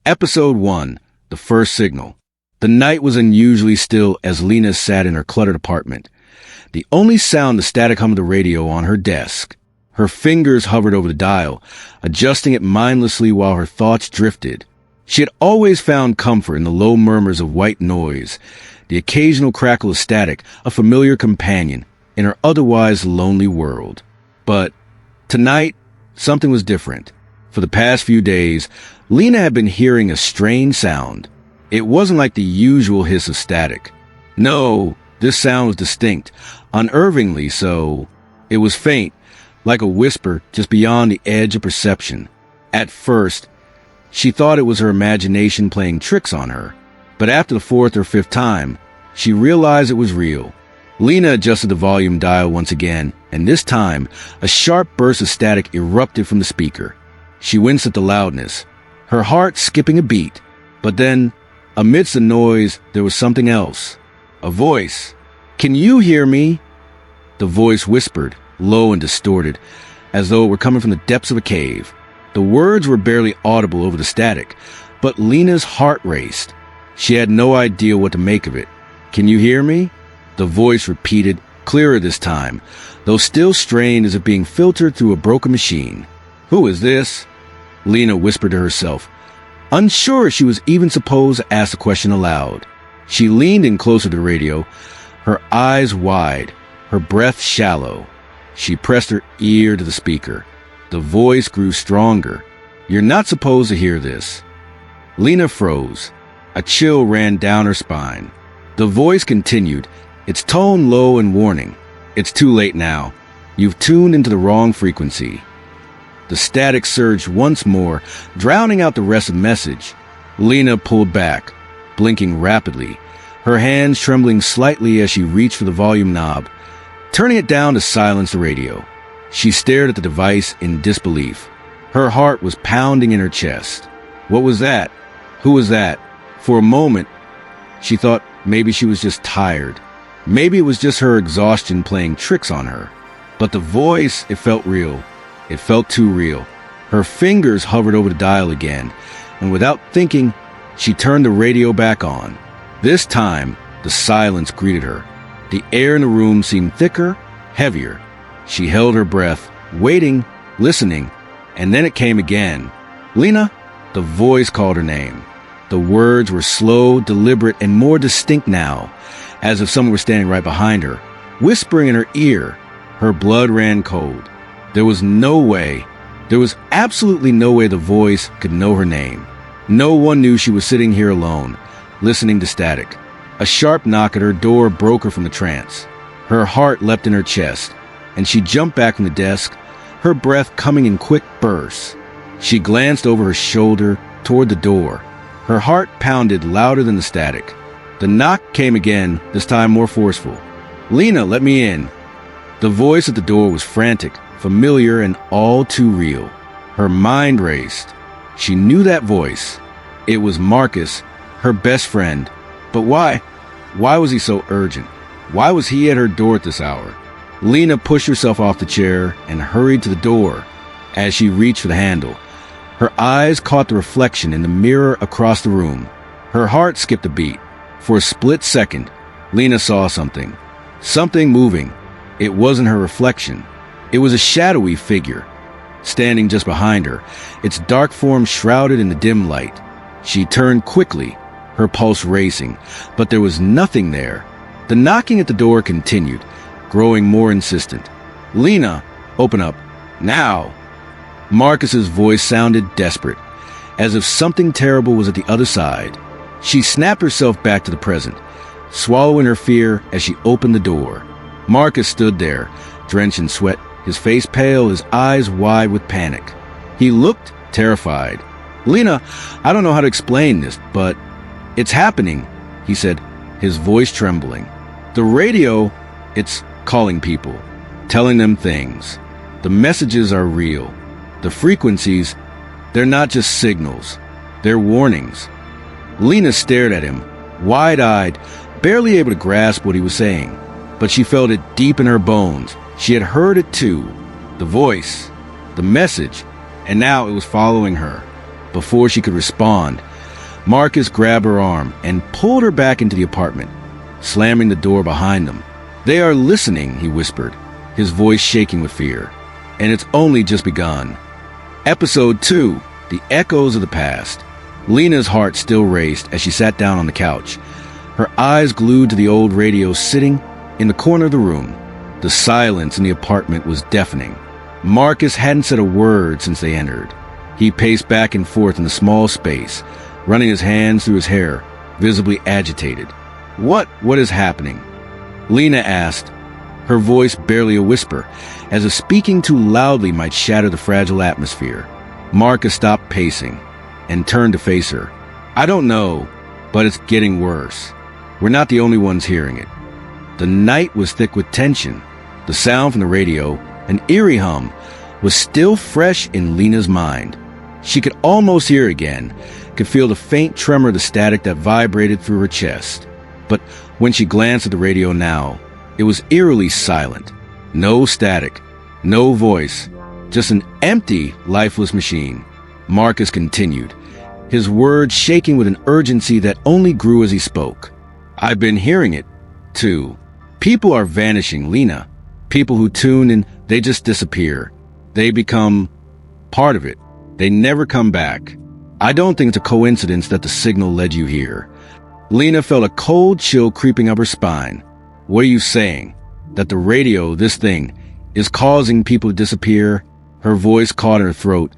Episode 1, The First Signal. The night was unusually still as Lena sat in her cluttered apartment. The only sound the static hum of the radio on her desk. Her fingers hovered over the dial, adjusting it mindlessly while her thoughts drifted. She had always found comfort in the low murmurs of white noise, the occasional crackle of static, a familiar companion in her otherwise lonely world. But tonight, something was different. For the past few days, Lena had been hearing a strange sound. It wasn't like the usual hiss of static. No, this sound was distinct, unnervingly so. It was faint, like a whisper just beyond the edge of perception. At first, she thought it was her imagination playing tricks on her, but after the fourth or fifth time, she realized it was real. Lena adjusted the volume dial once again, and this time, a sharp burst of static erupted from the speaker. She winced at the loudness, her heart skipping a beat. But then, amidst the noise, there was something else. A voice. "Can you hear me?" The voice whispered, low and distorted, as though it were coming from the depths of a cave. The words were barely audible over the static, but Lena's heart raced. She had no idea what to make of it. "Can you hear me?" The voice repeated, clearer this time, though still strained as if being filtered through a broken machine. "Who is this?" Lena whispered to herself, unsure if she was even supposed to ask the question aloud. She leaned in closer to the radio, her eyes wide, her breath shallow. She pressed her ear to the speaker. The voice grew stronger. "You're not supposed to hear this." Lena froze. A chill ran down her spine. The voice continued, its tone low and warning. "It's too late now. You've tuned into the wrong frequency." The static surged once more, drowning out the rest of the message. Lena pulled back, blinking rapidly, her hands trembling slightly as she reached for the volume knob, turning it down to silence the radio. She stared at the device in disbelief. Her heart was pounding in her chest. What was that? Who was that? For a moment, she thought maybe she was just tired. Maybe it was just her exhaustion playing tricks on her. But the voice, it felt real. It felt too real. Her fingers hovered over the dial again, and without thinking, she turned the radio back on. This time, the silence greeted her. The air in the room seemed thicker, heavier. She held her breath, waiting, listening, and then it came again. "Lena?" The voice called her name. The words were slow, deliberate, and more distinct now, as if someone were standing right behind her, whispering in her ear. Her blood ran cold. There was absolutely no way the voice could know her name. No one knew she was sitting here alone, listening to static. A sharp knock at her door broke her from the trance. Her heart leapt in her chest, and she jumped back from the desk, her breath coming in quick bursts. She glanced over her shoulder toward the door. Her heart pounded louder than the static. The knock came again, this time more forceful. "Lena, let me in." The voice at the door was frantic, familiar, and all too real. Her mind raced. She knew that voice. It was Marcus, her best friend. But why? Why was he so urgent? Why was he at her door at this hour? Lena pushed herself off the chair and hurried to the door. As she reached for the handle, her eyes caught the reflection in the mirror across the room. Her heart skipped a beat. For a split second, Lena saw something. Something moving. It wasn't her reflection. It was a shadowy figure, standing just behind her, its dark form shrouded in the dim light. She turned quickly, her pulse racing, but there was nothing there. The knocking at the door continued, growing more insistent. "Lena, open up. Now!" Marcus's voice sounded desperate, as if something terrible was at the other side. She snapped herself back to the present, swallowing her fear as she opened the door. Marcus stood there, drenched in sweat, his face pale, his eyes wide with panic. He looked terrified. "Lena, I don't know how to explain this, but it's happening," he said, his voice trembling. "The radio, it's calling people, telling them things. The messages are real. The frequencies, they're not just signals. They're warnings." Lena stared at him, wide-eyed, barely able to grasp what he was saying. But she felt it deep in her bones. She had heard it too. The voice, the message, and now it was following her. Before she could respond, Marcus grabbed her arm and pulled her back into the apartment, slamming the door behind them. "They are listening," he whispered, his voice shaking with fear. "And it's only just begun." Episode 2, The Echoes of the Past. Lena's heart still raced as she sat down on the couch, her eyes glued to the old radio sitting in the corner of the room. The silence in the apartment was deafening. Marcus hadn't said a word since they entered. He paced back and forth in the small space, running his hands through his hair, visibly agitated. What is happening?" Lena asked, her voice barely a whisper, as if speaking too loudly might shatter the fragile atmosphere. Marcus stopped pacing and turned to face her. "I don't know, but it's getting worse. We're not the only ones hearing it." The night was thick with tension. The sound from the radio, an eerie hum, was still fresh in Lena's mind. She could almost hear it again, could feel the faint tremor of the static that vibrated through her chest. But when she glanced at the radio now, it was eerily silent. No static, no voice, just an empty, lifeless machine. Marcus continued, his words shaking with an urgency that only grew as he spoke. "I've been hearing it, too. People are vanishing, Lena. People who tune and they just disappear. They become part of it. They never come back. I don't think it's a coincidence that the signal led you here." Lena felt a cold chill creeping up her spine. "What are you saying? That the radio, this thing, is causing people to disappear?" Her voice caught in her throat,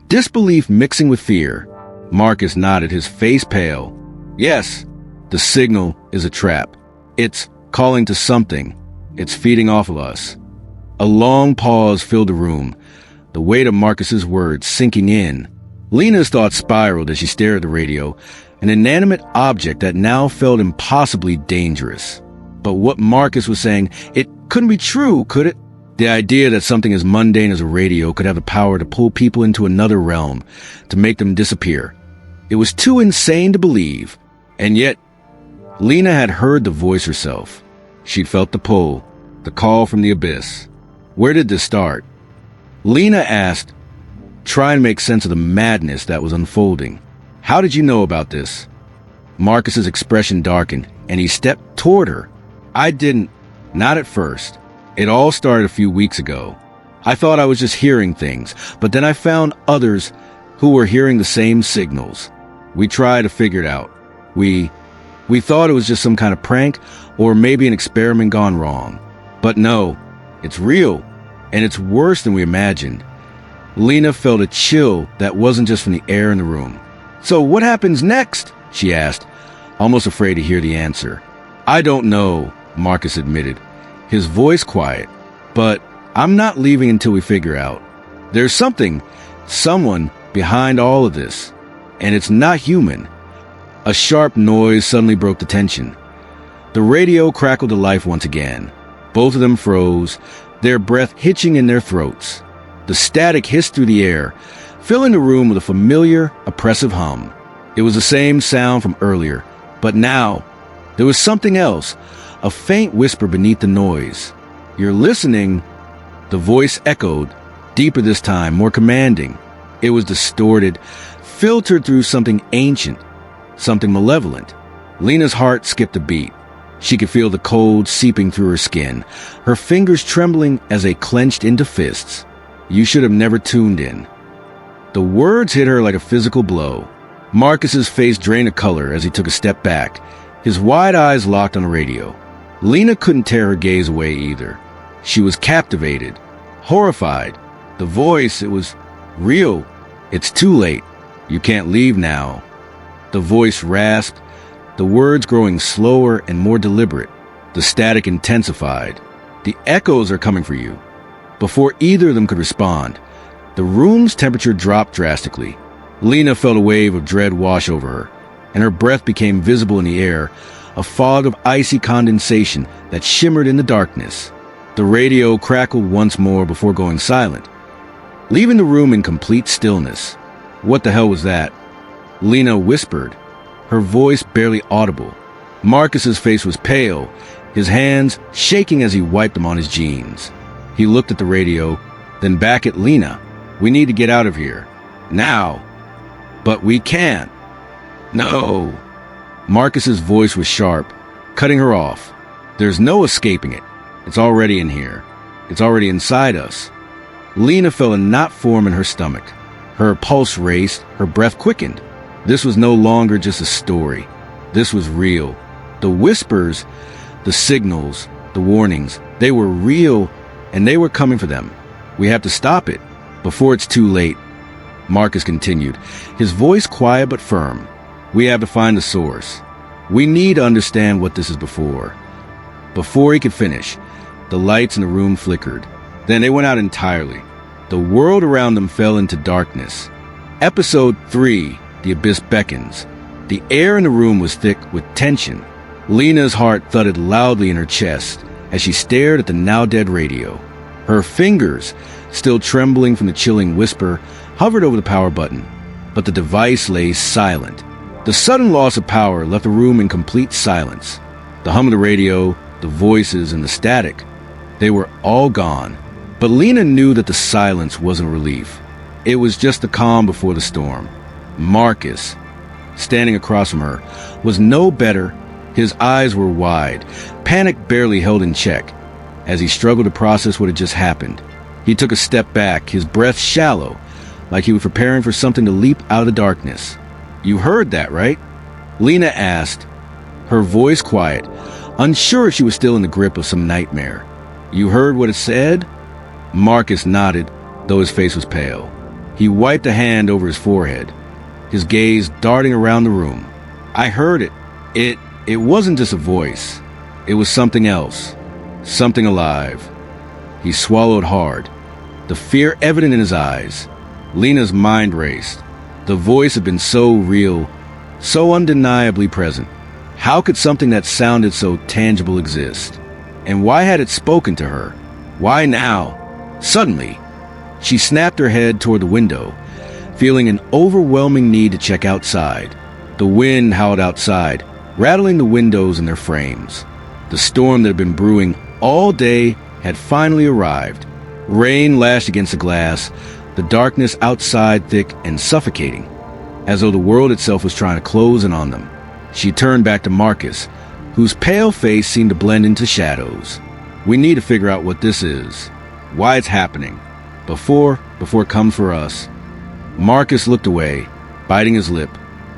disbelief mixing with fear. Marcus nodded, his face pale. "Yes, the signal is a trap. It's calling to something. It's feeding off of us." A long pause filled the room, the weight of Marcus's words sinking in. Lena's thoughts spiraled as she stared at the radio, an inanimate object that now felt impossibly dangerous. But what Marcus was saying, it couldn't be true, could it? The idea that something as mundane as a radio could have the power to pull people into another realm, to make them disappear. It was too insane to believe. And yet, Lena had heard the voice herself. She'd felt the pull, the call from the abyss. Where did this start? Lena asked, trying to make sense of the madness that was unfolding. "How did you know about this?" Marcus's expression darkened, and he stepped toward her. "I didn't. Not at first. It all started a few weeks ago. I thought I was just hearing things, but then I found others who were hearing the same signals. We tried to figure it out. We thought it was just some kind of prank or maybe an experiment gone wrong. But no, it's real, and it's worse than we imagined." Lena felt a chill that wasn't just from the air in the room. "So what happens next?" she asked, almost afraid to hear the answer. "I don't know," Marcus admitted, his voice quiet. "But I'm not leaving until we figure out. There's someone behind all of this, and it's not human." A sharp noise suddenly broke the tension. The radio crackled to life once again. Both of them froze, their breath hitching in their throats. The static hissed through the air, filling the room with a familiar, oppressive hum. It was the same sound from earlier, but now there was something else, a faint whisper beneath the noise. "You're listening," the voice echoed, deeper this time, more commanding. It was distorted, filtered through something ancient, something malevolent. Lena's heart skipped a beat. She could feel the cold seeping through her skin, her fingers trembling as they clenched into fists. "You should have never tuned in." The words hit her like a physical blow. Marcus's face drained of color as he took a step back, his wide eyes locked on the radio. Lena couldn't tear her gaze away either. She was captivated, horrified. The voice, it was real. "It's too late. You can't leave now." The voice rasped, the words growing slower and more deliberate. The static intensified. "The echoes are coming for you." Before either of them could respond, the room's temperature dropped drastically. Lena felt a wave of dread wash over her, and her breath became visible in the air, a fog of icy condensation that shimmered in the darkness. The radio crackled once more before going silent, leaving the room in complete stillness. "What the hell was that?" Lena whispered, her voice barely audible. Marcus's face was pale, his hands shaking as he wiped them on his jeans. He looked at the radio, then back at Lena. "We need to get out of here. Now." "But we can't." No. Marcus's voice was sharp, cutting her off. There's no escaping it. It's already in here. It's already inside us. Lena felt a knot form in her stomach. Her pulse raced, her breath quickened. This was no longer just a story. This was real. The whispers, the signals, the warnings, they were real, and they were coming for them. We have to stop it before it's too late. Marcus continued, his voice quiet but firm. We have to find the source. We need to understand what this is before. Before he could finish, the lights in the room flickered. Then they went out entirely. The world around them fell into darkness. Episode 3, The Abyss Beckons. The air in the room was thick with tension. Lena's heart thudded loudly in her chest as she stared at the now-dead radio. Her fingers, still trembling from the chilling whisper, hovered over the power button, but the device lay silent. The sudden loss of power left the room in complete silence. The hum of the radio, the voices, and the static, they were all gone. But Lena knew that the silence wasn't relief. It was just the calm before the storm. Marcus, standing across from her, was no better. His eyes were wide, panic barely held in check. As he struggled to process what had just happened, he took a step back, his breath shallow, like he was preparing for something to leap out of the darkness. You heard that, right? Lena asked, her voice quiet, unsure if she was still in the grip of some nightmare. You heard what it said? Marcus nodded, though his face was pale. He wiped a hand over his forehead, his gaze darting around the room. I heard it. It wasn't just a voice. It was something else. Something alive. He swallowed hard, the fear evident in his eyes. Lena's mind raced. The voice had been so real, so undeniably present. How could something that sounded so tangible exist? And why had it spoken to her? Why now? Suddenly, she snapped her head toward the window, feeling an overwhelming need to check outside. The wind howled outside, rattling the windows in their frames. The storm that had been brewing all day had finally arrived. Rain lashed against the glass, the darkness outside thick and suffocating, as though the world itself was trying to close in on them. She turned back to Marcus, whose pale face seemed to blend into shadows. We need to figure out what this is, why it's happening, before it comes for us. Marcus looked away, biting his lip.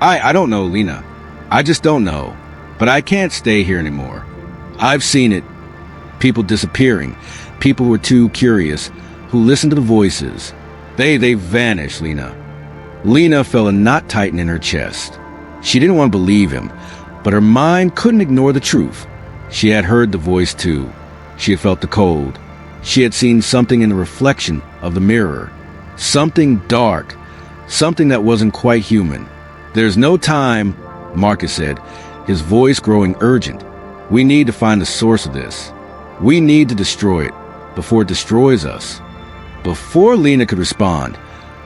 I don't know, Lena. I just don't know. But I can't stay here anymore. I've seen it. People disappearing. People who were too curious, who listened to the voices. They vanished, Lena. Lena felt a knot tighten in her chest. She didn't want to believe him, but her mind couldn't ignore the truth. She had heard the voice too. She had felt the cold. She had seen something in the reflection of the mirror. Something dark. Something that wasn't quite human. There's no time, Marcus said, his voice growing urgent. We need to find the source of this. We need to destroy it before it destroys us. Before Lena could respond,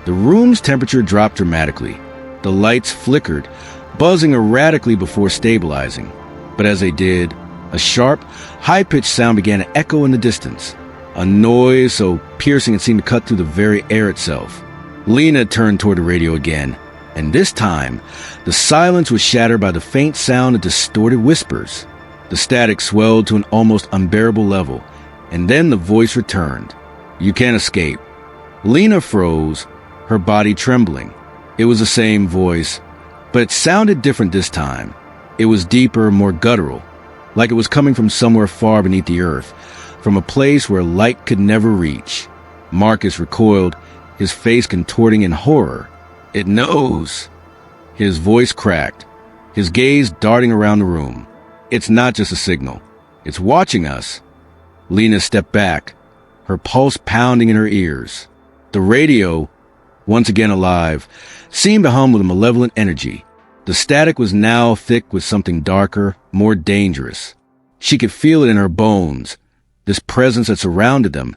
the room's temperature dropped dramatically. The lights flickered, buzzing erratically before stabilizing. But as they did, a sharp, high-pitched sound began to echo in the distance. A noise so piercing it seemed to cut through the very air itself. Lena turned toward the radio again, and this time, the silence was shattered by the faint sound of distorted whispers. The static swelled to an almost unbearable level, and then the voice returned. You can't escape. Lena froze, her body trembling. It was the same voice, but it sounded different this time. It was deeper, more guttural, like it was coming from somewhere far beneath the earth, from a place where light could never reach. Marcus recoiled, his face contorting in horror. It knows. His voice cracked, his gaze darting around the room. It's not just a signal. It's watching us. Lena stepped back, her pulse pounding in her ears. The radio, once again alive, seemed to hum with a malevolent energy. The static was now thick with something darker, more dangerous. She could feel it in her bones, this presence that surrounded them,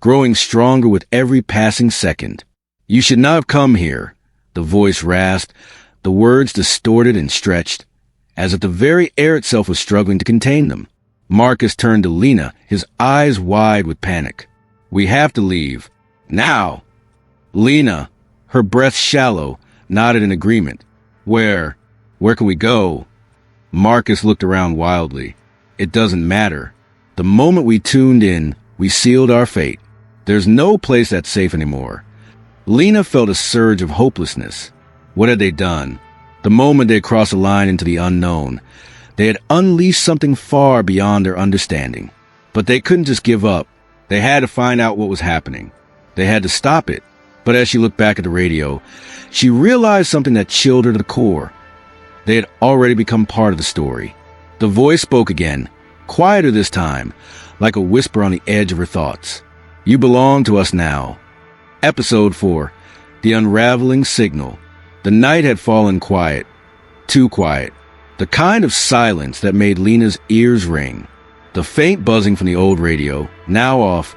growing stronger with every passing second. You should not have come here, the voice rasped, the words distorted and stretched, as if the very air itself was struggling to contain them. Marcus turned to Lena, his eyes wide with panic. We have to leave. Now! Lena, her breath shallow, nodded in agreement. Where? Where can we go? Marcus looked around wildly. It doesn't matter. The moment we tuned in, we sealed our fate. There's no place that's safe anymore. Lena felt a surge of hopelessness. What had they done? The moment they crossed a line into the unknown, they had unleashed something far beyond their understanding. But they couldn't just give up. They had to find out what was happening. They had to stop it. But as she looked back at the radio, she realized something that chilled her to the core. They had already become part of the story. The voice spoke again, quieter this time, like a whisper on the edge of her thoughts. You belong to us now. Episode 4. The Unraveling Signal. The night had fallen quiet. Too quiet. The kind of silence that made Lena's ears ring. The faint buzzing from the old radio, now off,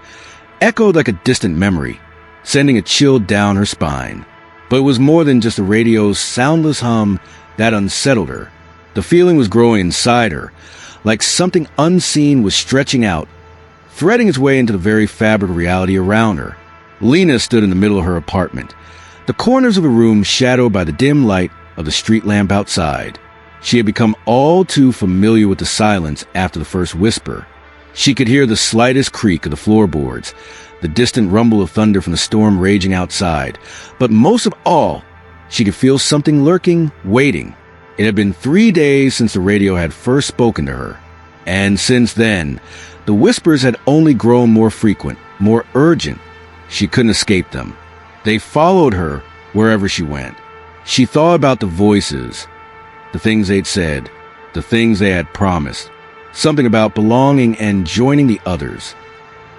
echoed like a distant memory, sending a chill down her spine. But it was more than just the radio's soundless hum that unsettled her. The feeling was growing inside her, like something unseen was stretching out, threading its way into the very fabric of reality around her. Lena stood in the middle of her apartment, the corners of the room shadowed by the dim light of the street lamp outside. She had become all too familiar with the silence after the first whisper. She could hear the slightest creak of the floorboards, the distant rumble of thunder from the storm raging outside. But most of all, she could feel something lurking, waiting. It had been 3 days since the radio had first spoken to her. And since then, the whispers had only grown more frequent, more urgent. She couldn't escape them. They followed her wherever she went. She thought about the voices, the things they'd said, the things they had promised, something about belonging and joining the others.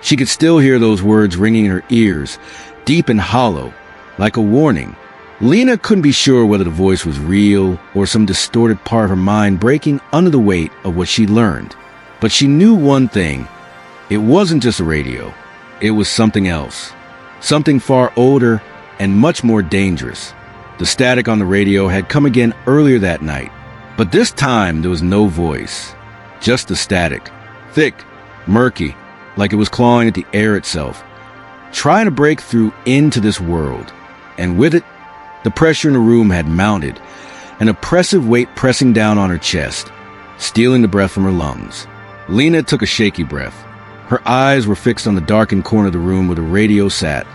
She could still hear those words ringing in her ears, deep and hollow, like a warning. Lena couldn't be sure whether the voice was real or some distorted part of her mind breaking under the weight of what she'd learned. But she knew one thing. It wasn't just a radio. It was something else. Something far older and much more dangerous. The static on the radio had come again earlier that night. But this time there was no voice. Just the static. Thick, murky, like it was clawing at the air itself, trying to break through into this world. And with it, the pressure in the room had mounted, an oppressive weight pressing down on her chest, stealing the breath from her lungs. Lena took a shaky breath. Her eyes were fixed on the darkened corner of the room where the radio sat,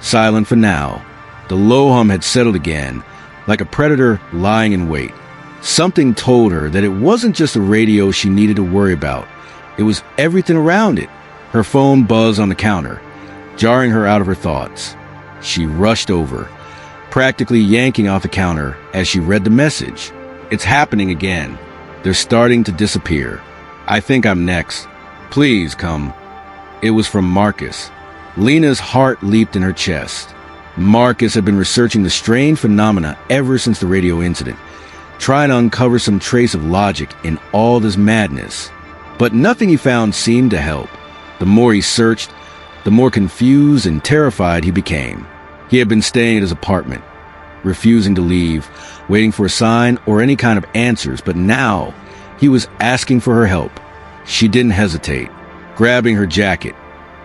silent for now. The low hum had settled again, like a predator lying in wait. Something told her that it wasn't just the radio she needed to worry about. It was everything around it. Her phone buzzed on the counter, jarring her out of her thoughts. She rushed over, practically yanking off the counter as she read the message. It's happening again. They're starting to disappear. I think I'm next. Please come. It was from Marcus. Lena's heart leaped in her chest. Marcus had been researching the strange phenomena ever since the radio incident, trying to uncover some trace of logic in all this madness. But nothing he found seemed to help. The more he searched, the more confused and terrified he became. He had been staying at his apartment, refusing to leave, waiting for a sign or any kind of answers, but now he was asking for her help. She didn't hesitate. Grabbing her jacket,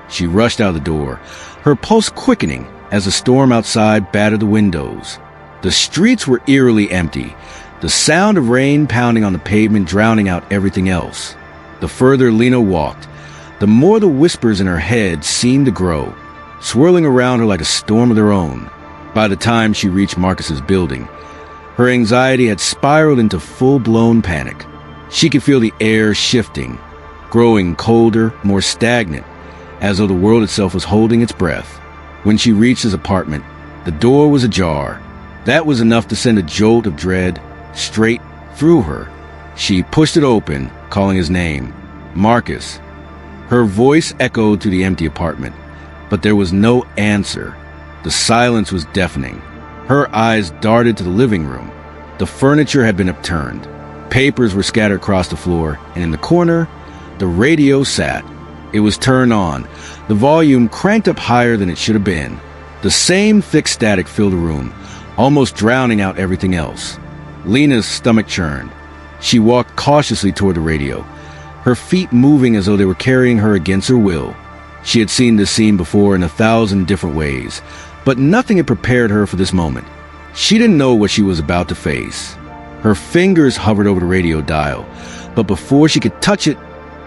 she rushed out the door, her pulse quickening as the storm outside battered the windows. The streets were eerily empty, the sound of rain pounding on the pavement drowning out everything else. The further Lena walked, the more the whispers in her head seemed to grow, swirling around her like a storm of their own. By the time she reached Marcus's building, her anxiety had spiraled into full-blown panic. She could feel the air shifting, growing colder, more stagnant, as though the world itself was holding its breath. When she reached his apartment, the door was ajar. That was enough to send a jolt of dread straight through her. She pushed it open, calling his name, Marcus. Her voice echoed through the empty apartment, but there was no answer. The silence was deafening. Her eyes darted to the living room. The furniture had been upturned. Papers were scattered across the floor, and in the corner, the radio sat. It was turned on, the volume cranked up higher than it should have been. The same thick static filled the room, almost drowning out everything else. Lena's stomach churned. She walked cautiously toward the radio, her feet moving as though they were carrying her against her will. She had seen this scene before in 1,000 different ways, but nothing had prepared her for this moment. She didn't know what she was about to face. Her fingers hovered over the radio dial, but before she could touch it,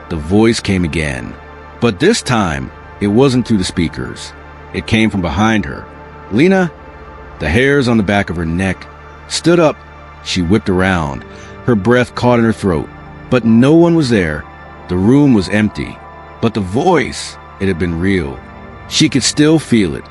the voice came again. But this time, it wasn't through the speakers. It came from behind her. "Lena?" The hairs on the back of her neck stood up. She whipped around. Her breath caught in her throat, but no one was there. The room was empty. But the voice, it had been real. She could still feel it.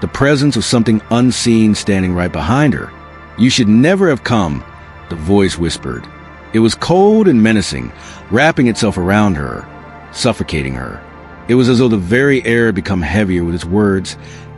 The presence of something unseen standing right behind her. "You should never have come," the voice whispered. It was cold and menacing, wrapping itself around her, suffocating her. It was as though the very air had become heavier with its words,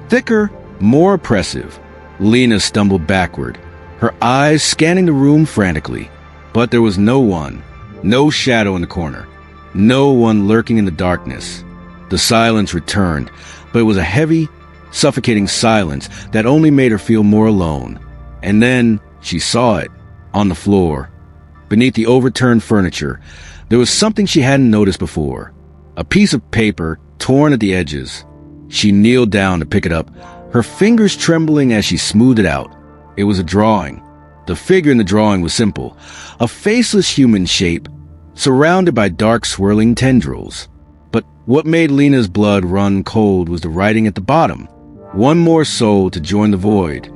thicker, more oppressive. Lena stumbled backward, her eyes scanning the room frantically. But there was no one, no shadow in the corner, no one lurking in the darkness. The silence returned, but it was a heavy, suffocating silence that only made her feel more alone. And then she saw it, on the floor. Beneath the overturned furniture, there was something she hadn't noticed before. A piece of paper torn at the edges. She kneeled down to pick it up, her fingers trembling as she smoothed it out. It was a drawing. The figure in the drawing was simple, a faceless human shape, surrounded by dark swirling tendrils. But what made Lena's blood run cold was the writing at the bottom. One more soul to join the void.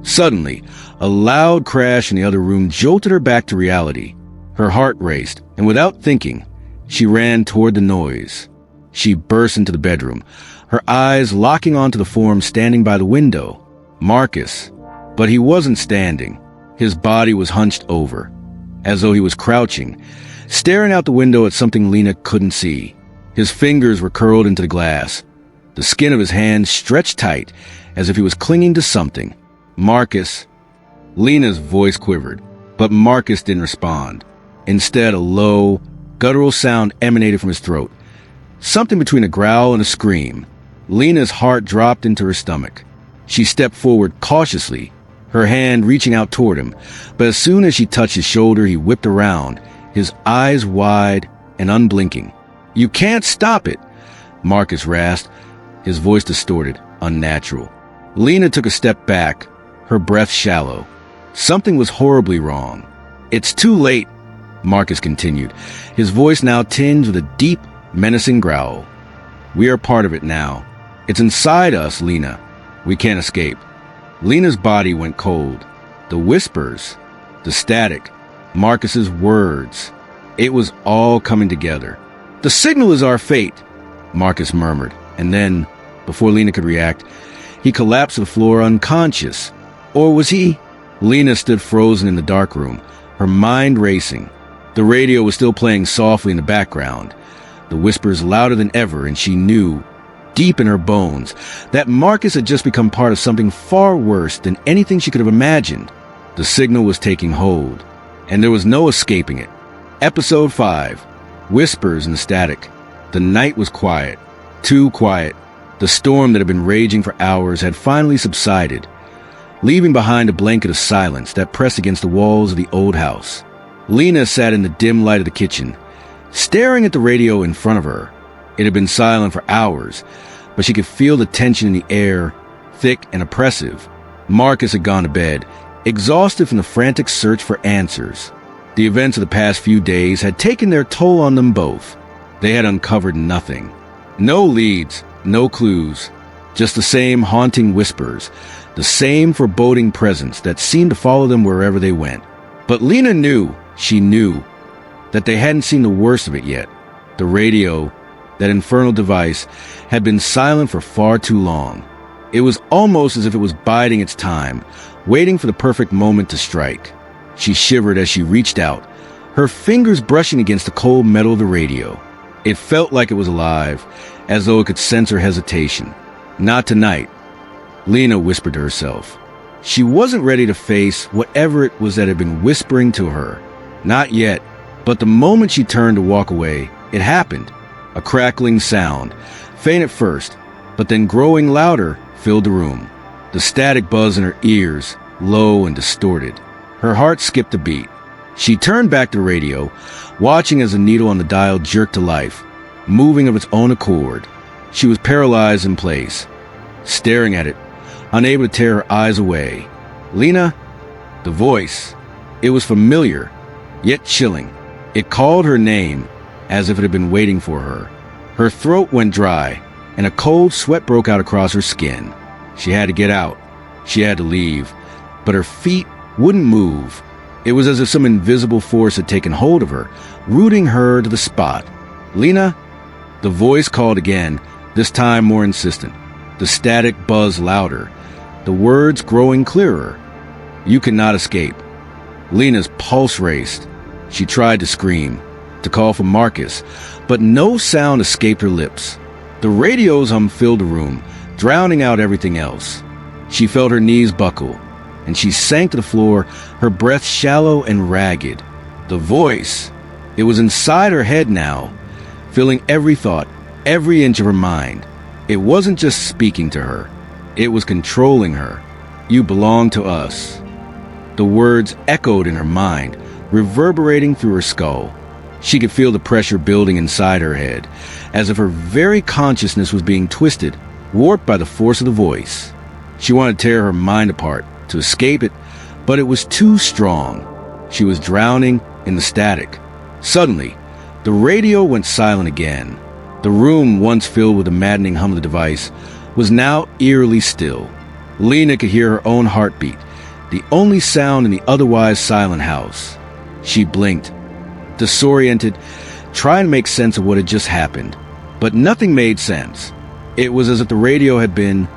Suddenly, a loud crash in the other room jolted her back to reality. Her heart raced, and without thinking, she ran toward the noise. She burst into the bedroom, her eyes locking onto the form standing by the window. Marcus. But he wasn't standing. His body was hunched over, as though he was crouching, staring out the window at something Lena couldn't see. His fingers were curled into the glass. The skin of his hands stretched tight, as if he was clinging to something. "Marcus." Lena's voice quivered, but Marcus didn't respond. Instead, a low, guttural sound emanated from his throat, something between a growl and a scream. Lena's heart dropped into her stomach. She stepped forward cautiously, her hand reaching out toward him, but as soon as she touched his shoulder, he whipped around, his eyes wide and unblinking. "You can't stop it," Marcus rasped, his voice distorted, unnatural. Lena took a step back, her breath shallow. Something was horribly wrong. "It's too late," Marcus continued, his voice now tinged with a deep, menacing growl. "We are part of it now. It's inside us, Lena. We can't escape." Lena's body went cold. The whispers, the static, Marcus's words. It was all coming together. "The signal is our fate," Marcus murmured, and then, before Lena could react, he collapsed to the floor unconscious. Or was he? Lena stood frozen in the dark room, her mind racing. The radio was still playing softly in the background, the whispers louder than ever, and she knew, deep in her bones, that Marcus had just become part of something far worse than anything she could have imagined. The signal was taking hold, and there was no escaping it. Episode 5. Whispers and static. The night was quiet. Too quiet. The storm that had been raging for hours had finally subsided, leaving behind a blanket of silence that pressed against the walls of the old house. Lena sat in the dim light of the kitchen, staring at the radio in front of her. It had been silent for hours, but she could feel the tension in the air, thick and oppressive. Marcus had gone to bed, exhausted from the frantic search for answers. The events of the past few days had taken their toll on them both. They had uncovered nothing. No leads, no clues, just the same haunting whispers, the same foreboding presence that seemed to follow them wherever they went. But Lena knew, she knew, that they hadn't seen the worst of it yet. The radio, that infernal device, had been silent for far too long. It was almost as if it was biding its time, waiting for the perfect moment to strike. She shivered as she reached out, her fingers brushing against the cold metal of the radio. It felt like it was alive, as though it could sense her hesitation. Not tonight, Lena whispered to herself. She wasn't ready to face whatever it was that had been whispering to her. Not yet, but the moment she turned to walk away, it happened. A crackling sound, faint at first, but then growing louder, filled the room. The static buzz in her ears, low and distorted. Her heart skipped a beat. She turned back to the radio, watching as the needle on the dial jerked to life, moving of its own accord. She was paralyzed in place, staring at it, unable to tear her eyes away. "Lena?" The voice. It was familiar, yet chilling. It called her name as if it had been waiting for her. Her throat went dry, and a cold sweat broke out across her skin. She had to get out. She had to leave. But her feet wouldn't move. It was as if some invisible force had taken hold of her, rooting her to the spot. "Lena?" The voice called again, this time more insistent. The static buzzed louder, the words growing clearer. "You cannot escape." Lena's pulse raced. She tried to scream, to call for Marcus, but no sound escaped her lips. The radio's hum filled the room, drowning out everything else. She felt her knees buckle, and she sank to the floor, her breath shallow and ragged. The voice, it was inside her head now, filling every thought, every inch of her mind. It wasn't just speaking to her. It was controlling her. "You belong to us." The words echoed in her mind, reverberating through her skull. She could feel the pressure building inside her head, as if her very consciousness was being twisted, warped by the force of the voice. She wanted to tear her mind apart, to escape it, but it was too strong. She was drowning in the static. Suddenly, the radio went silent again. The room, once filled with the maddening hum of the device, was now eerily still. Lena could hear her own heartbeat, the only sound in the otherwise silent house. She blinked, disoriented, trying to make sense of what had just happened. But nothing made sense. It was as if the radio had been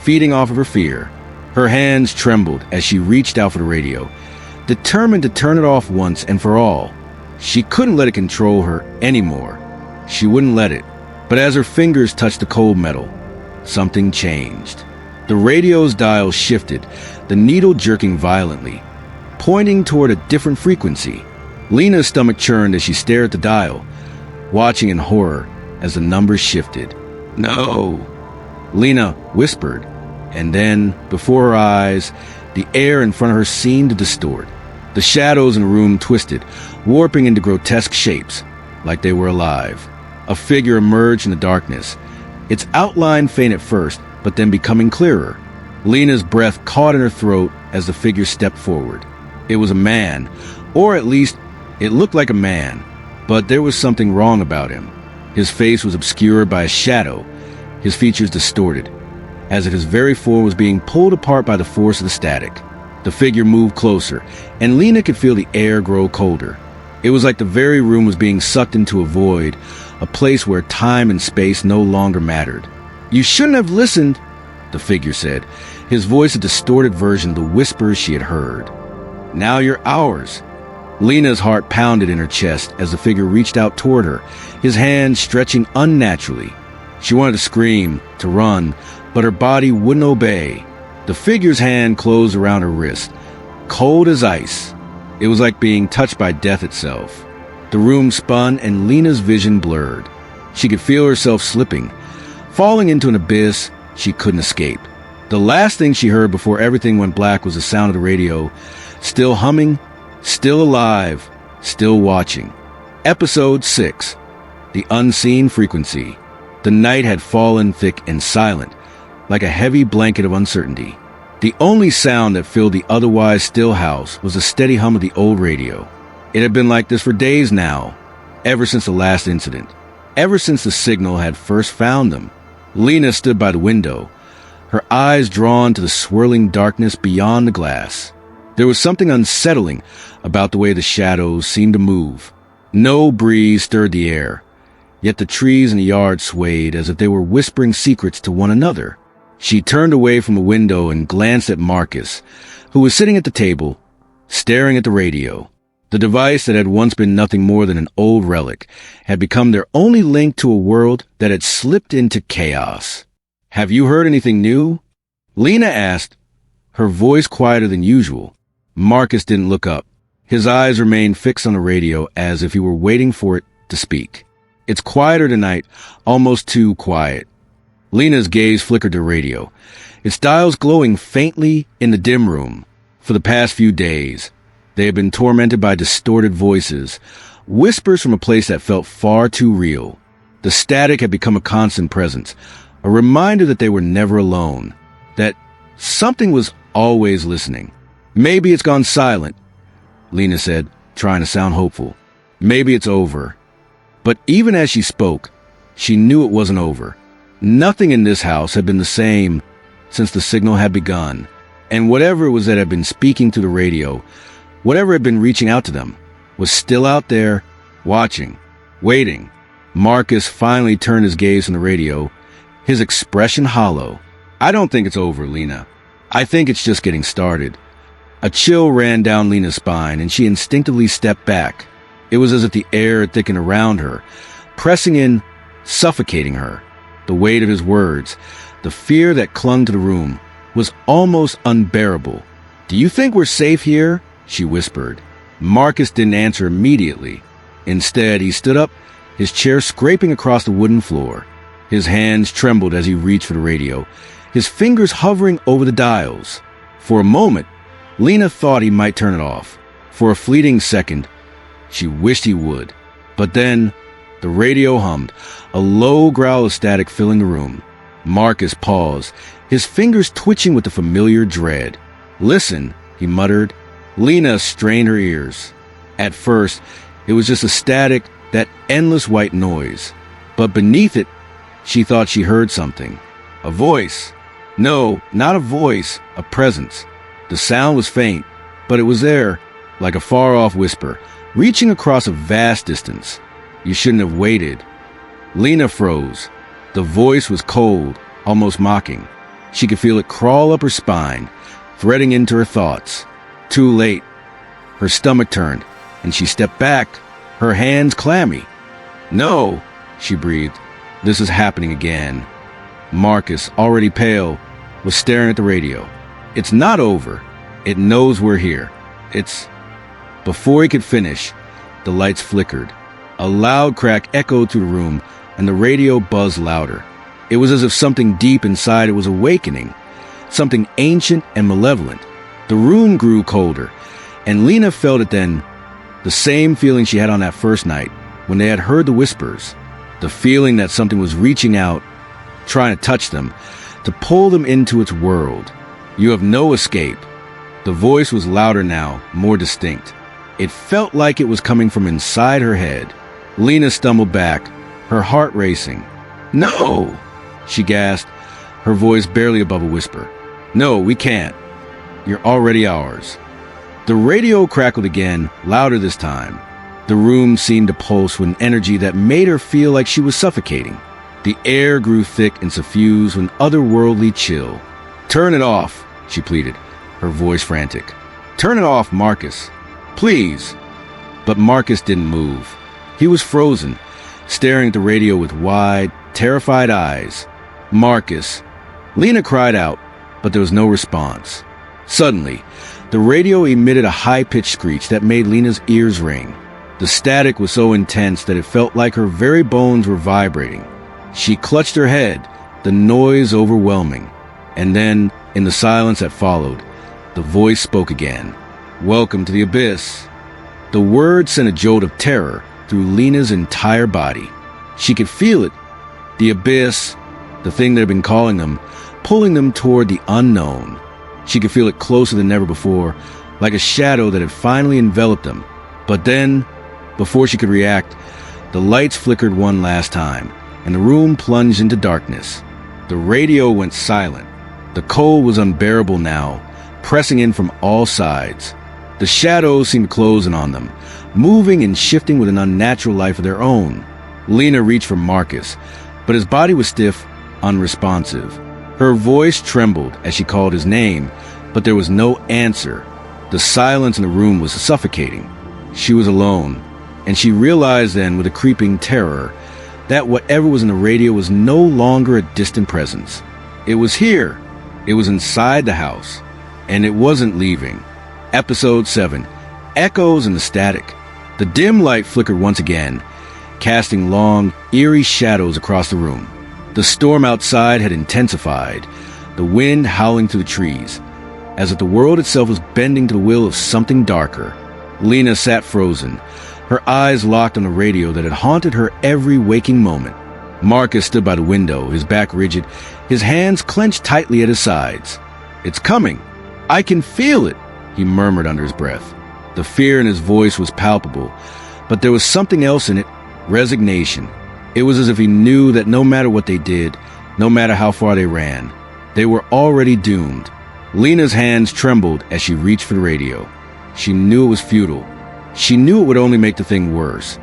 feeding off of her fear. Her hands trembled as she reached out for the radio, determined to turn it off once and for all. She couldn't let it control her anymore. She wouldn't let it. But as her fingers touched the cold metal, something changed. The radio's dial shifted, the needle jerking violently, pointing toward a different frequency. Lena's stomach churned as she stared at the dial, watching in horror as the numbers shifted. "No," Lena whispered, and then, before her eyes, the air in front of her seemed to distort. The shadows in the room twisted, warping into grotesque shapes, like they were alive. A figure emerged in the darkness, its outline faint at first, but then becoming clearer. Lena's breath caught in her throat as the figure stepped forward. It was a man, or at least, it looked like a man, but there was something wrong about him. His face was obscured by a shadow, his features distorted, as if his very form was being pulled apart by the force of the static. The figure moved closer, and Lena could feel the air grow colder. It was like the very room was being sucked into a void, a place where time and space no longer mattered. "You shouldn't have listened," the figure said, his voice a distorted version of the whispers she had heard. "Now you're ours." Lena's heart pounded in her chest as the figure reached out toward her, his hand stretching unnaturally. She wanted to scream, to run, but her body wouldn't obey. The figure's hand closed around her wrist, cold as ice. It was like being touched by death itself. The room spun and Lena's vision blurred. She could feel herself slipping, falling into an abyss she couldn't escape. The last thing she heard before everything went black was the sound of the radio, still humming, still alive, still watching. Episode 6. The Unseen Frequency. The night had fallen thick and silent, like a heavy blanket of uncertainty. The only sound that filled the otherwise still house was the steady hum of the old radio. It had been like this for days now, ever since the last incident, ever since the signal had first found them. Lena stood by the window, her eyes drawn to the swirling darkness beyond the glass. There was something unsettling about the way the shadows seemed to move. No breeze stirred the air, yet the trees in the yard swayed as if they were whispering secrets to one another. She turned away from the window and glanced at Marcus, who was sitting at the table, staring at the radio. The device that had once been nothing more than an old relic had become their only link to a world that had slipped into chaos. "Have you heard anything new?" Lena asked, her voice quieter than usual. Marcus didn't look up. His eyes remained fixed on the radio as if he were waiting for it to speak. "It's quieter tonight, almost too quiet." Lena's gaze flickered to radio, its dials glowing faintly in the dim room. For the past few days, they had been tormented by distorted voices, whispers from a place that felt far too real. The static had become a constant presence, a reminder that they were never alone, that something was always listening. Maybe it's gone silent. Lena said, trying to sound hopeful. Maybe it's over. But even as she spoke, she knew it wasn't over. Nothing in this house had been the same since the signal had begun. And whatever it was that had been speaking to the radio, whatever had been reaching out to them, was still out there, watching, waiting. Marcus finally turned his gaze from the radio, his expression hollow. I don't think it's over, Lena. I think it's just getting started. A chill ran down Lena's spine, and she instinctively stepped back. It was as if the air had thickened around her, pressing in, suffocating her. The weight of his words, the fear that clung to the room, was almost unbearable. "Do you think we're safe here?" she whispered. Marcus didn't answer immediately. Instead, he stood up, his chair scraping across the wooden floor. His hands trembled as he reached for the radio, his fingers hovering over the dials. For a moment, Lena thought he might turn it off. For a fleeting second, she wished he would. But then, the radio hummed, a low growl of static filling the room. Marcus paused, his fingers twitching with the familiar dread. "Listen," he muttered. Lena strained her ears. At first, it was just a static, that endless white noise. But beneath it, she thought she heard something. A voice. No, not a voice, a presence. The sound was faint, but it was there, like a far-off whisper, reaching across a vast distance. "You shouldn't have waited." Lena froze. The voice was cold, almost mocking. She could feel it crawl up her spine, threading into her thoughts. Too late. Her stomach turned, and she stepped back, her hands clammy. "No," she breathed. "This is happening again." Marcus, already pale, was staring at the radio. "It's not over. It knows we're here. It's..." Before he could finish, the lights flickered. A loud crack echoed through the room, and the radio buzzed louder. It was as if something deep inside it was awakening, something ancient and malevolent. The room grew colder, and Lena felt it then, the same feeling she had on that first night, when they had heard the whispers. The feeling that something was reaching out, trying to touch them, to pull them into its world. "You have no escape." The voice was louder now, more distinct. It felt like it was coming from inside her head. Lena stumbled back, her heart racing. "No!" she gasped, her voice barely above a whisper. "No, we can't. You're already ours." The radio crackled again, louder this time. The room seemed to pulse with an energy that made her feel like she was suffocating. The air grew thick and suffused with an otherworldly chill. "Turn it off," she pleaded, her voice frantic. "Turn it off, Marcus. Please." But Marcus didn't move. He was frozen, staring at the radio with wide, terrified eyes. "Marcus." Lena cried out, but there was no response. Suddenly, the radio emitted a high-pitched screech that made Lena's ears ring. The static was so intense that it felt like her very bones were vibrating. She clutched her head, the noise overwhelming. And then, in the silence that followed, the voice spoke again. "Welcome to the abyss." The word sent a jolt of terror through Lena's entire body. She could feel it. The abyss, the thing that had been calling them, pulling them toward the unknown. She could feel it closer than ever before, like a shadow that had finally enveloped them. But then, before she could react, the lights flickered one last time, and the room plunged into darkness. The radio went silent. The cold was unbearable now, pressing in from all sides. The shadows seemed closing on them, moving and shifting with an unnatural life of their own. Lena reached for Marcus, but his body was stiff, unresponsive. Her voice trembled as she called his name, but there was no answer. The silence in the room was suffocating. She was alone, and she realized then with a creeping terror that whatever was in the radio was no longer a distant presence. It was here. It was inside the house, and it wasn't leaving. Episode 7. Echoes and the Static. The dim light flickered once again, casting long, eerie shadows across the room. The storm outside had intensified, the wind howling through the trees, as if the world itself was bending to the will of something darker. Lena sat frozen, her eyes locked on the radio that had haunted her every waking moment. Marcus stood by the window, his back rigid, his hands clenched tightly at his sides. "It's coming. I can feel it," he murmured under his breath. The fear in his voice was palpable, but there was something else in it, resignation. It was as if he knew that no matter what they did, no matter how far they ran, they were already doomed. Lena's hands trembled as she reached for the radio. She knew it was futile. She knew it would only make the thing worse,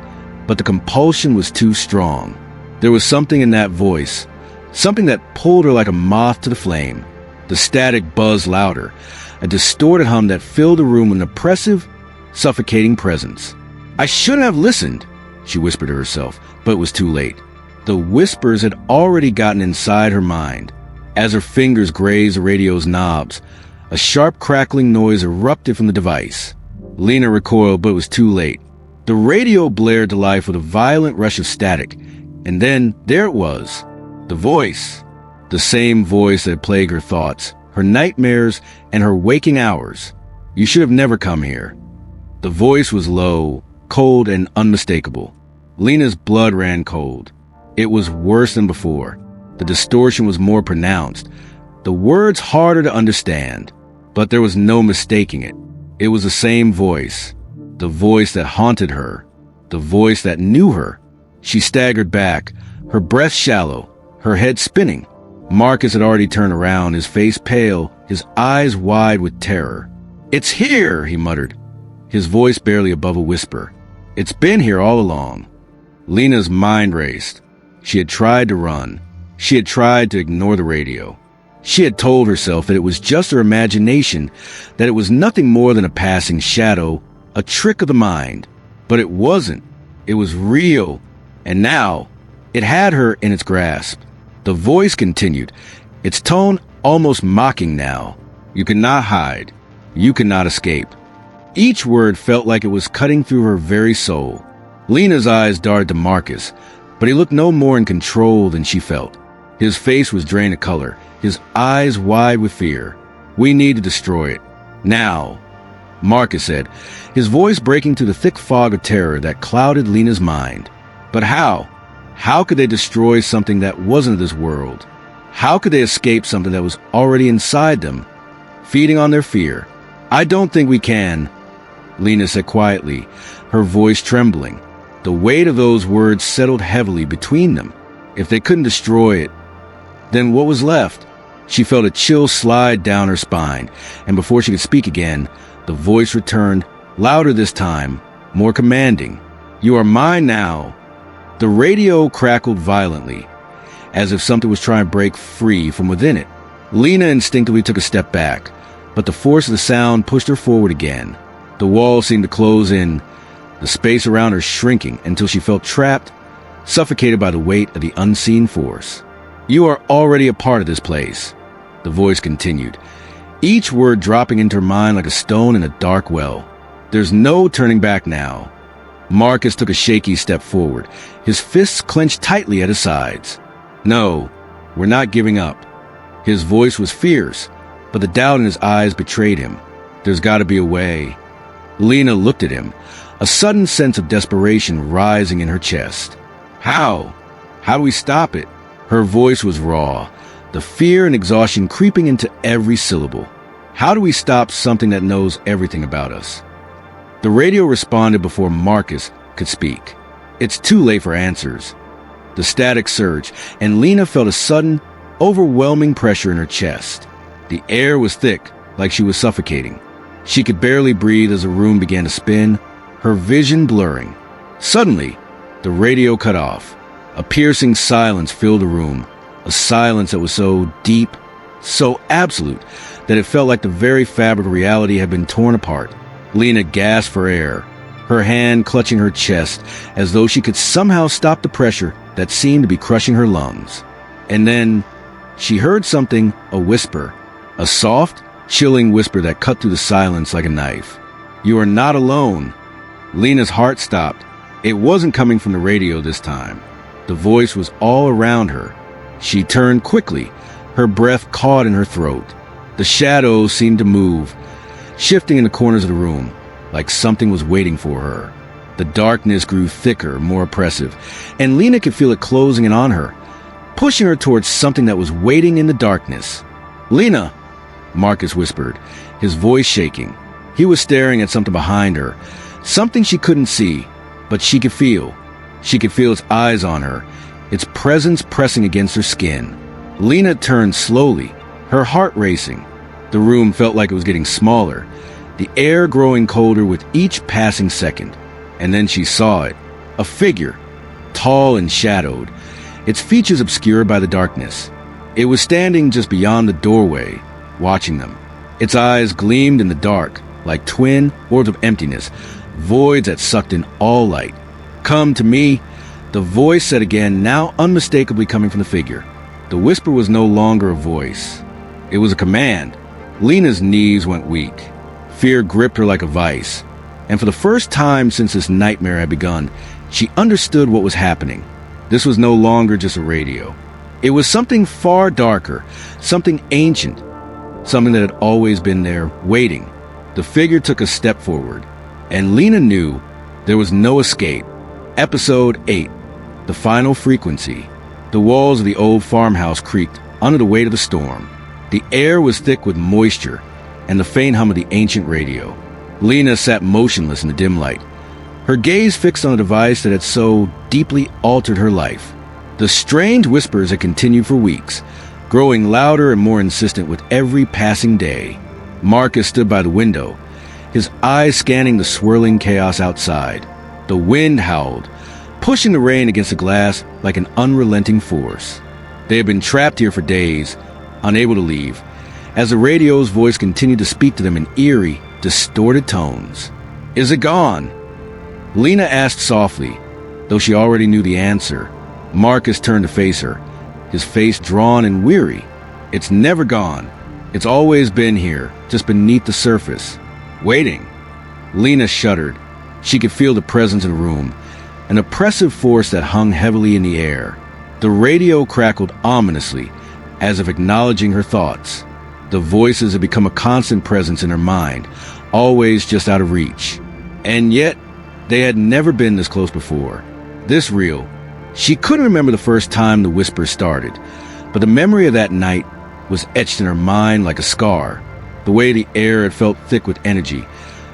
but the compulsion was too strong. There was something in that voice, something that pulled her like a moth to the flame. The static buzzed louder, a distorted hum that filled the room with an oppressive, suffocating presence. "I shouldn't have listened," she whispered to herself, but it was too late. The whispers had already gotten inside her mind. As her fingers grazed the radio's knobs, a sharp crackling noise erupted from the device. Lena recoiled, but it was too late. The radio blared to life with a violent rush of static, and then there it was, the voice. The same voice that had plagued her thoughts, her nightmares, and her waking hours. "You should have never come here." The voice was low, cold, and unmistakable. Lena's blood ran cold. It was worse than before. The distortion was more pronounced, the words harder to understand, but there was no mistaking it. It was the same voice, the voice that haunted her, the voice that knew her. She staggered back, her breath shallow, her head spinning. Marcus had already turned around, his face pale, his eyes wide with terror. "It's here," he muttered, his voice barely above a whisper. "It's been here all along." Lena's mind raced. She had tried to run. She had tried to ignore the radio. She had told herself that it was just her imagination, that it was nothing more than a passing shadow, a trick of the mind. But it wasn't. It was real. And now, it had her in its grasp. The voice continued, its tone almost mocking now. "You cannot hide. You cannot escape." Each word felt like it was cutting through her very soul. Lena's eyes darted to Marcus, but he looked no more in control than she felt. His face was drained of color, his eyes wide with fear. "We need to destroy it. Now," Marcus said, his voice breaking through the thick fog of terror that clouded Lena's mind. But how? How could they destroy something that wasn't of this world? How could they escape something that was already inside them, feeding on their fear? "I don't think we can," Lena said quietly, her voice trembling. The weight of those words settled heavily between them. If they couldn't destroy it, then what was left? She felt a chill slide down her spine, and before she could speak again, the voice returned, louder this time, more commanding. "You are mine now." The radio crackled violently, as if something was trying to break free from within it. Lena instinctively took a step back, but the force of the sound pushed her forward again. The wall seemed to close in, the space around her shrinking until she felt trapped, suffocated by the weight of the unseen force. "You are already a part of this place," the voice continued, each word dropping into her mind like a stone in a dark well. "There's no turning back now." Marcus took a shaky step forward, his fists clenched tightly at his sides. "No, we're not giving up." His voice was fierce, but the doubt in his eyes betrayed him. "There's got to be a way." Lena looked at him, a sudden sense of desperation rising in her chest. "How? How do we stop it?" Her voice was raw, the fear and exhaustion creeping into every syllable. "How do we stop something that knows everything about us?" The radio responded before Marcus could speak. "It's too late for answers." The static surged, and Lena felt a sudden, overwhelming pressure in her chest. The air was thick, like she was suffocating. She could barely breathe as the room began to spin, her vision blurring. Suddenly, the radio cut off. A piercing silence filled the room, a silence that was so deep, so absolute, that it felt like the very fabric of reality had been torn apart. Lena gasped for air, her hand clutching her chest as though she could somehow stop the pressure that seemed to be crushing her lungs. And then she heard something, a whisper, a soft, chilling whisper that cut through the silence like a knife. "You are not alone." Lena's heart stopped. It wasn't coming from the radio this time. The voice was all around her. She turned quickly, her breath caught in her throat. The shadows seemed to move, shifting in the corners of the room, like something was waiting for her. The darkness grew thicker, more oppressive, and Lena could feel it closing in on her, pushing her towards something that was waiting in the darkness. "Lena," Marcus whispered, his voice shaking. He was staring at something behind her, something she couldn't see, but she could feel. She could feel its eyes on her, its presence pressing against her skin. Lena turned slowly, her heart racing. The room felt like it was getting smaller, the air growing colder with each passing second. And then she saw it, a figure, tall and shadowed, its features obscured by the darkness. It was standing just beyond the doorway, watching them. Its eyes gleamed in the dark, like twin orbs of emptiness, voids that sucked in all light. "Come to me," the voice said again, now unmistakably coming from the figure. The whisper was no longer a voice. It was a command. Lena's knees went weak. Fear gripped her like a vice. And for the first time since this nightmare had begun, she understood what was happening. This was no longer just a radio. It was something far darker, something ancient, something that had always been there, waiting. The figure took a step forward, and Lena knew there was no escape. Episode 8, The Final Frequency. The walls of the old farmhouse creaked under the weight of the storm. The air was thick with moisture and the faint hum of the ancient radio. Lena sat motionless in the dim light, her gaze fixed on a device that had so deeply altered her life. The strange whispers had continued for weeks, growing louder and more insistent with every passing day. Marcus stood by the window, his eyes scanning the swirling chaos outside. The wind howled, pushing the rain against the glass like an unrelenting force. They had been trapped here for days, unable to leave, as the radio's voice continued to speak to them in eerie, distorted tones. "Is it gone?" Lena asked softly, though she already knew the answer. Marcus turned to face her, his face drawn and weary. "It's never gone. It's always been here, just beneath the surface, waiting." Lena shuddered. She could feel the presence in the room, an oppressive force that hung heavily in the air. The radio crackled ominously, as if acknowledging her thoughts. The voices had become a constant presence in her mind, always just out of reach. And yet, they had never been this close before. This real. She couldn't remember the first time the whisper started, but the memory of that night was etched in her mind like a scar. The way the air had felt thick with energy,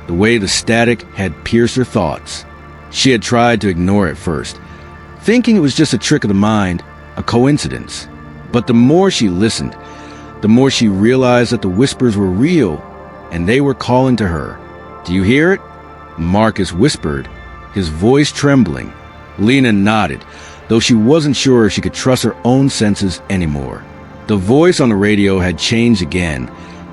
the way the static had pierced her thoughts. She had tried to ignore it first, thinking it was just a trick of the mind, a coincidence. But the more she listened, the more she realized that the whispers were real, and they were calling to her. "Do you hear it?" Marcus whispered, his voice trembling. Lena nodded, though she wasn't sure if she could trust her own senses anymore. The voice on the radio had changed again,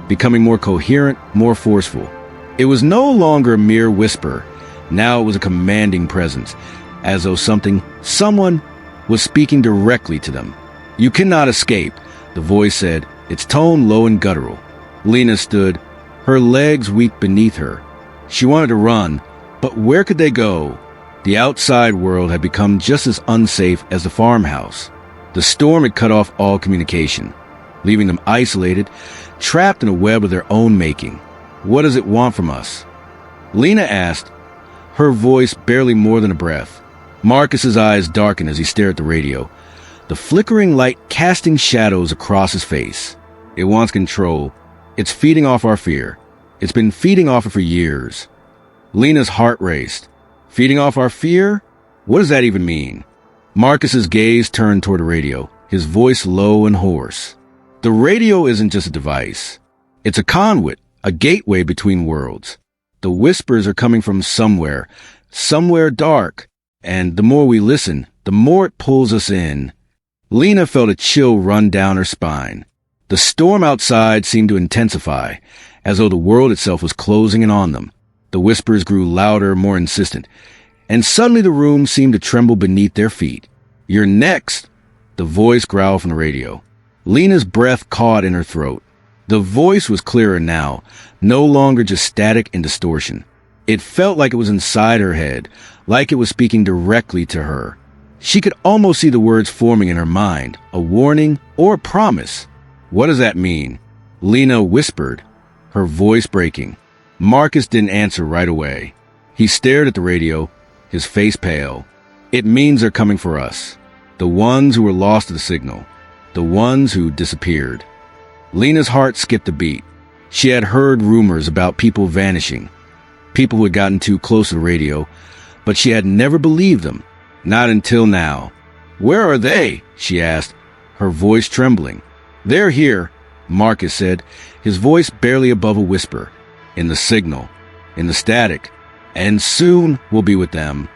becoming more coherent, more forceful. It was no longer a mere whisper. Now it was a commanding presence, as though someone was speaking directly to them. "You cannot escape," the voice said, its tone low and guttural. Lena stood, her legs weak beneath her. She wanted to run, but where could they go? The outside world had become just as unsafe as the farmhouse. The storm had cut off all communication, leaving them isolated, trapped in a web of their own making. "What does it want from us?" Lena asked, her voice barely more than a breath. Marcus's eyes darkened as he stared at the radio, the flickering light casting shadows across his face. "It wants control. It's feeding off our fear. It's been feeding off it for years." Lena's heart raced. "Feeding off our fear? What does that even mean?" Marcus's gaze turned toward the radio, his voice low and hoarse. "The radio isn't just a device. It's a conduit, a gateway between worlds. The whispers are coming from somewhere dark, and the more we listen, the more it pulls us in." Lena felt a chill run down her spine. The storm outside seemed to intensify, as though the world itself was closing in on them. The whispers grew louder, more insistent, and suddenly the room seemed to tremble beneath their feet. "You're next," the voice growled from the radio. Lena's breath caught in her throat. The voice was clearer now, no longer just static and distortion. It felt like it was inside her head, like it was speaking directly to her. She could almost see the words forming in her mind, a warning or a promise. "What does that mean?" Lena whispered, her voice breaking. Marcus didn't answer right away. He stared at the radio, his face pale. "It means they're coming for us. The ones who were lost to the signal. The ones who disappeared." Lena's heart skipped a beat. She had heard rumors about people vanishing, people who had gotten too close to the radio, but she had never believed them, not until now. "Where are they?" she asked, her voice trembling. "They're here," Marcus said, his voice barely above a whisper. "In the signal, in the static, and soon we'll be with them."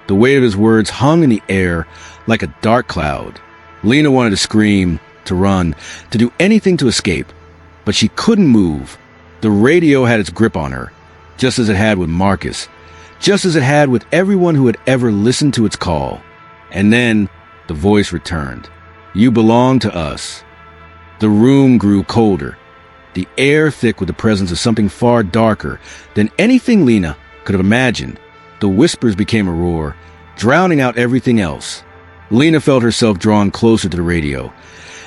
The weight of his words hung in the air like a dark cloud. Lena wanted to scream, to run, to do anything to escape, but she couldn't move. The radio had its grip on her, just as it had with Marcus, just as it had with everyone who had ever listened to its call. And then the voice returned. "You belong to us." The room grew colder, the air thick with the presence of something far darker than anything Lena could have imagined. The whispers became a roar, drowning out everything else. Lena felt herself drawn closer to the radio,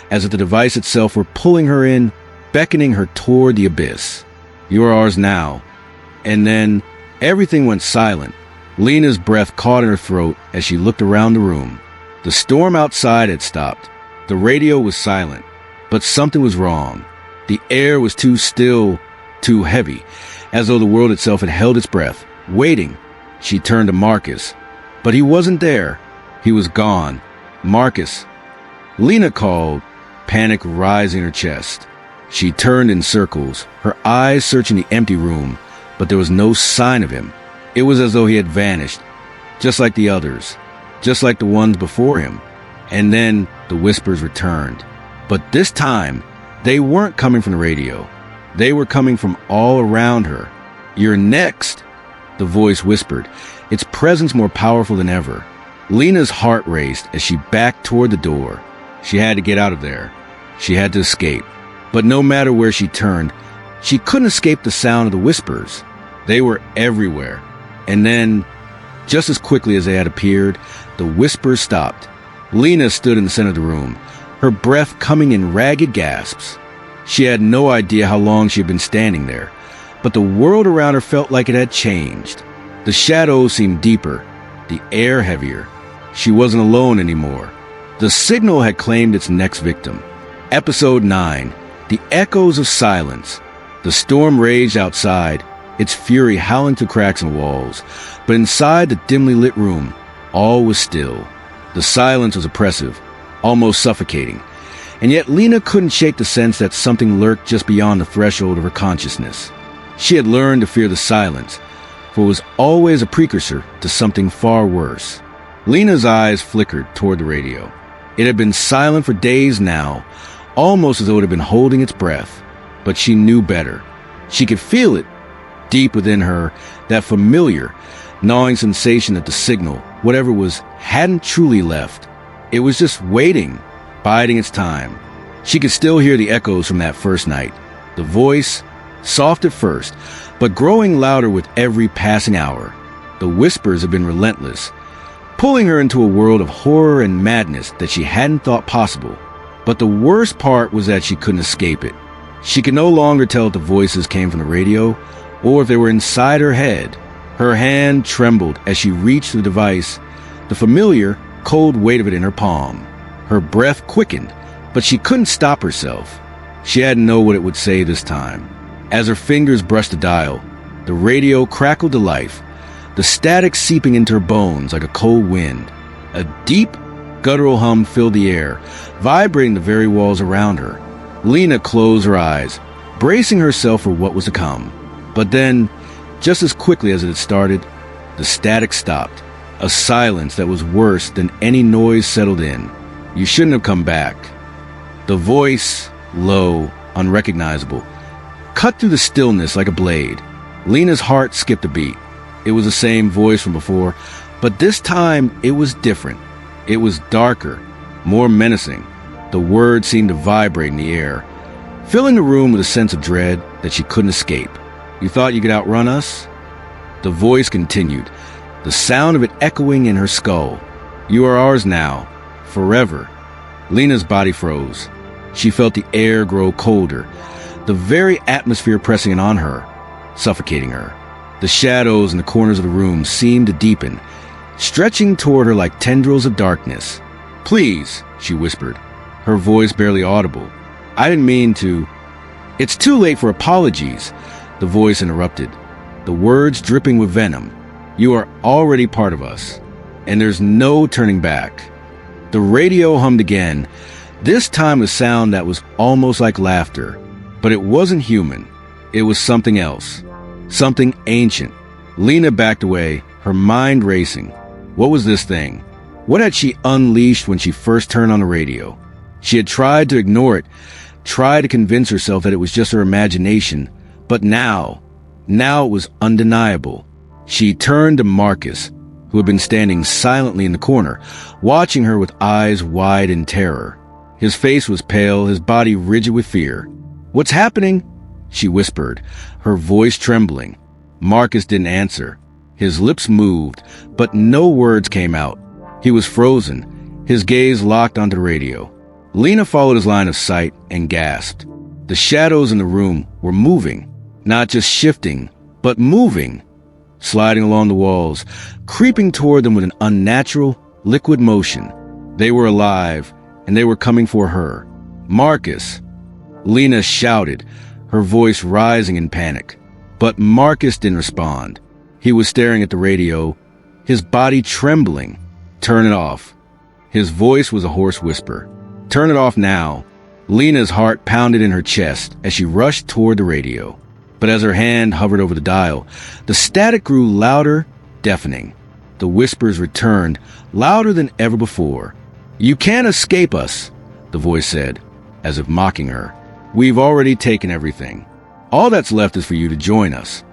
as if the device itself were pulling her in, beckoning her toward the abyss. "You are ours now." And then everything went silent. Lena's breath caught in her throat as she looked around the room. The storm outside had stopped. The radio was silent, but something was wrong. The air was too still, too heavy, as though the world itself had held its breath, waiting. She turned to Marcus, but he wasn't there. He was gone. "Marcus." Lena called, panic rising in her chest. She turned in circles, her eyes searching the empty room, but there was no sign of him. It was as though he had vanished, just like the others, just like the ones before him. And then the whispers returned. But this time, they weren't coming from the radio. They were coming from all around her. "You're next," the voice whispered, its presence more powerful than ever. Lena's heart raced as she backed toward the door. She had to get out of there. She had to escape. But no matter where she turned, she couldn't escape the sound of the whispers. They were everywhere. And then, just as quickly as they had appeared, the whispers stopped. Lena stood in the center of the room, her breath coming in ragged gasps. She had no idea how long she had been standing there, but the world around her felt like it had changed. The shadows seemed deeper, the air heavier. She wasn't alone anymore. The signal had claimed its next victim. Episode 9, The Echoes of Silence. The storm raged outside, its fury howling through cracks in walls, but inside the dimly lit room, all was still. The silence was oppressive, almost suffocating, and yet Lena couldn't shake the sense that something lurked just beyond the threshold of her consciousness. She had learned to fear the silence, for it was always a precursor to something far worse. Lena's eyes flickered toward the radio. It had been silent for days now, almost as though it had been holding its breath. But she knew better. She could feel it, deep within her, that familiar, gnawing sensation that the signal, whatever it was, hadn't truly left. It was just waiting, biding its time. She could still hear the echoes from that first night. The voice, soft at first, but growing louder with every passing hour. The whispers had been relentless, pulling her into a world of horror and madness that she hadn't thought possible. But the worst part was that she couldn't escape it. She could no longer tell if the voices came from the radio or if they were inside her head. Her hand trembled as she reached the device, the familiar, cold weight of it in her palm. Her breath quickened, but she couldn't stop herself. She hadn't known what it would say this time. As her fingers brushed the dial, the radio crackled to life, the static seeping into her bones like a cold wind. A deep, guttural hum filled the air, vibrating the very walls around her. Lena closed her eyes, bracing herself for what was to come. But then, just as quickly as it had started, the static stopped. A silence that was worse than any noise settled in. "You shouldn't have come back." The voice, low, unrecognizable, cut through the stillness like a blade. Lena's heart skipped a beat. It was the same voice from before, but this time it was different. It was darker, more menacing. The words seemed to vibrate in the air, filling the room with a sense of dread that she couldn't escape. "You thought you could outrun us?" The voice continued, the sound of it echoing in her skull. "You are ours now, forever." Lena's body froze. She felt the air grow colder, the very atmosphere pressing in on her, suffocating her. The shadows in the corners of the room seemed to deepen, stretching toward her like tendrils of darkness. "Please," she whispered, her voice barely audible. "I didn't mean to." "It's too late for apologies," the voice interrupted, the words dripping with venom. "You are already part of us, and there's no turning back." The radio hummed again, this time a sound that was almost like laughter. But it wasn't human. It was something else. Something ancient. Lena backed away, her mind racing. What was this thing? What had she unleashed when she first turned on the radio? She had tried to ignore it, tried to convince herself that it was just her imagination. But now it was undeniable. She turned to Marcus, who had been standing silently in the corner, watching her with eyes wide in terror. His face was pale, his body rigid with fear. "What's happening?" she whispered, her voice trembling. Marcus didn't answer. His lips moved, but no words came out. He was frozen, his gaze locked onto the radio. Lena followed his line of sight and gasped. The shadows in the room were moving, not just shifting, but moving, sliding along the walls, creeping toward them with an unnatural, liquid motion. They were alive, and they were coming for her. "Marcus!" Lena shouted, her voice rising in panic. But Marcus didn't respond. He was staring at the radio, his body trembling. "Turn it off." His voice was a hoarse whisper. "Turn it off now." Lena's heart pounded in her chest as she rushed toward the radio. But as her hand hovered over the dial, the static grew louder, deafening. The whispers returned, louder than ever before. "You can't escape us," the voice said, as if mocking her. "We've already taken everything. All that's left is for you to join us."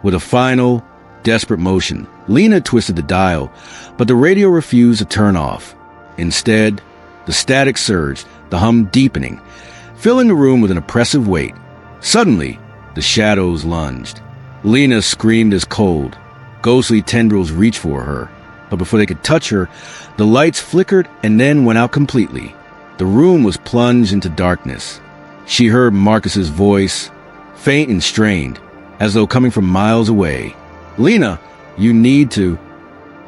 With a final, desperate motion, Lena twisted the dial, but the radio refused to turn off. Instead, the static surged, the hum deepening, filling the room with an oppressive weight. Suddenly, the shadows lunged. Lena screamed as cold. Ghostly tendrils reached for her, but before they could touch her, the lights flickered and then went out completely. The room was plunged into darkness. She heard Marcus's voice, faint and strained, as though coming from miles away. "Lena, you need to..."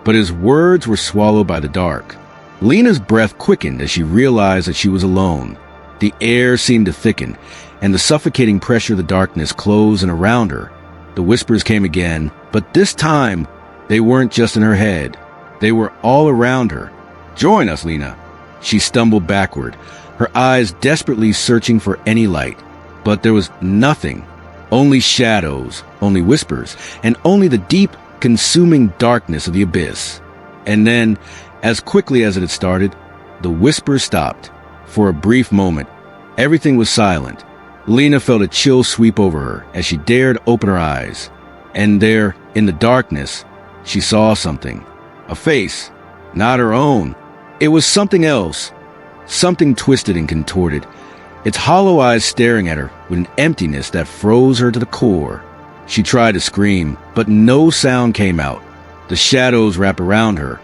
But his words were swallowed by the dark. Lena's breath quickened as she realized that she was alone. The air seemed to thicken, and the suffocating pressure of the darkness closed in around her. The whispers came again, but this time, they weren't just in her head. They were all around her. "Join us, Lena." She stumbled backward, her eyes desperately searching for any light. But there was nothing. Only shadows, only whispers, and only the deep, consuming darkness of the abyss. And then, as quickly as it had started, the whispers stopped. For a brief moment, everything was silent. Lena felt a chill sweep over her as she dared open her eyes. And there, in the darkness, she saw something. A face. Not her own. It was something else. Something twisted and contorted, its hollow eyes staring at her with an emptiness that froze her to the core. She tried to scream, but no sound came out. The shadows wrapped around her,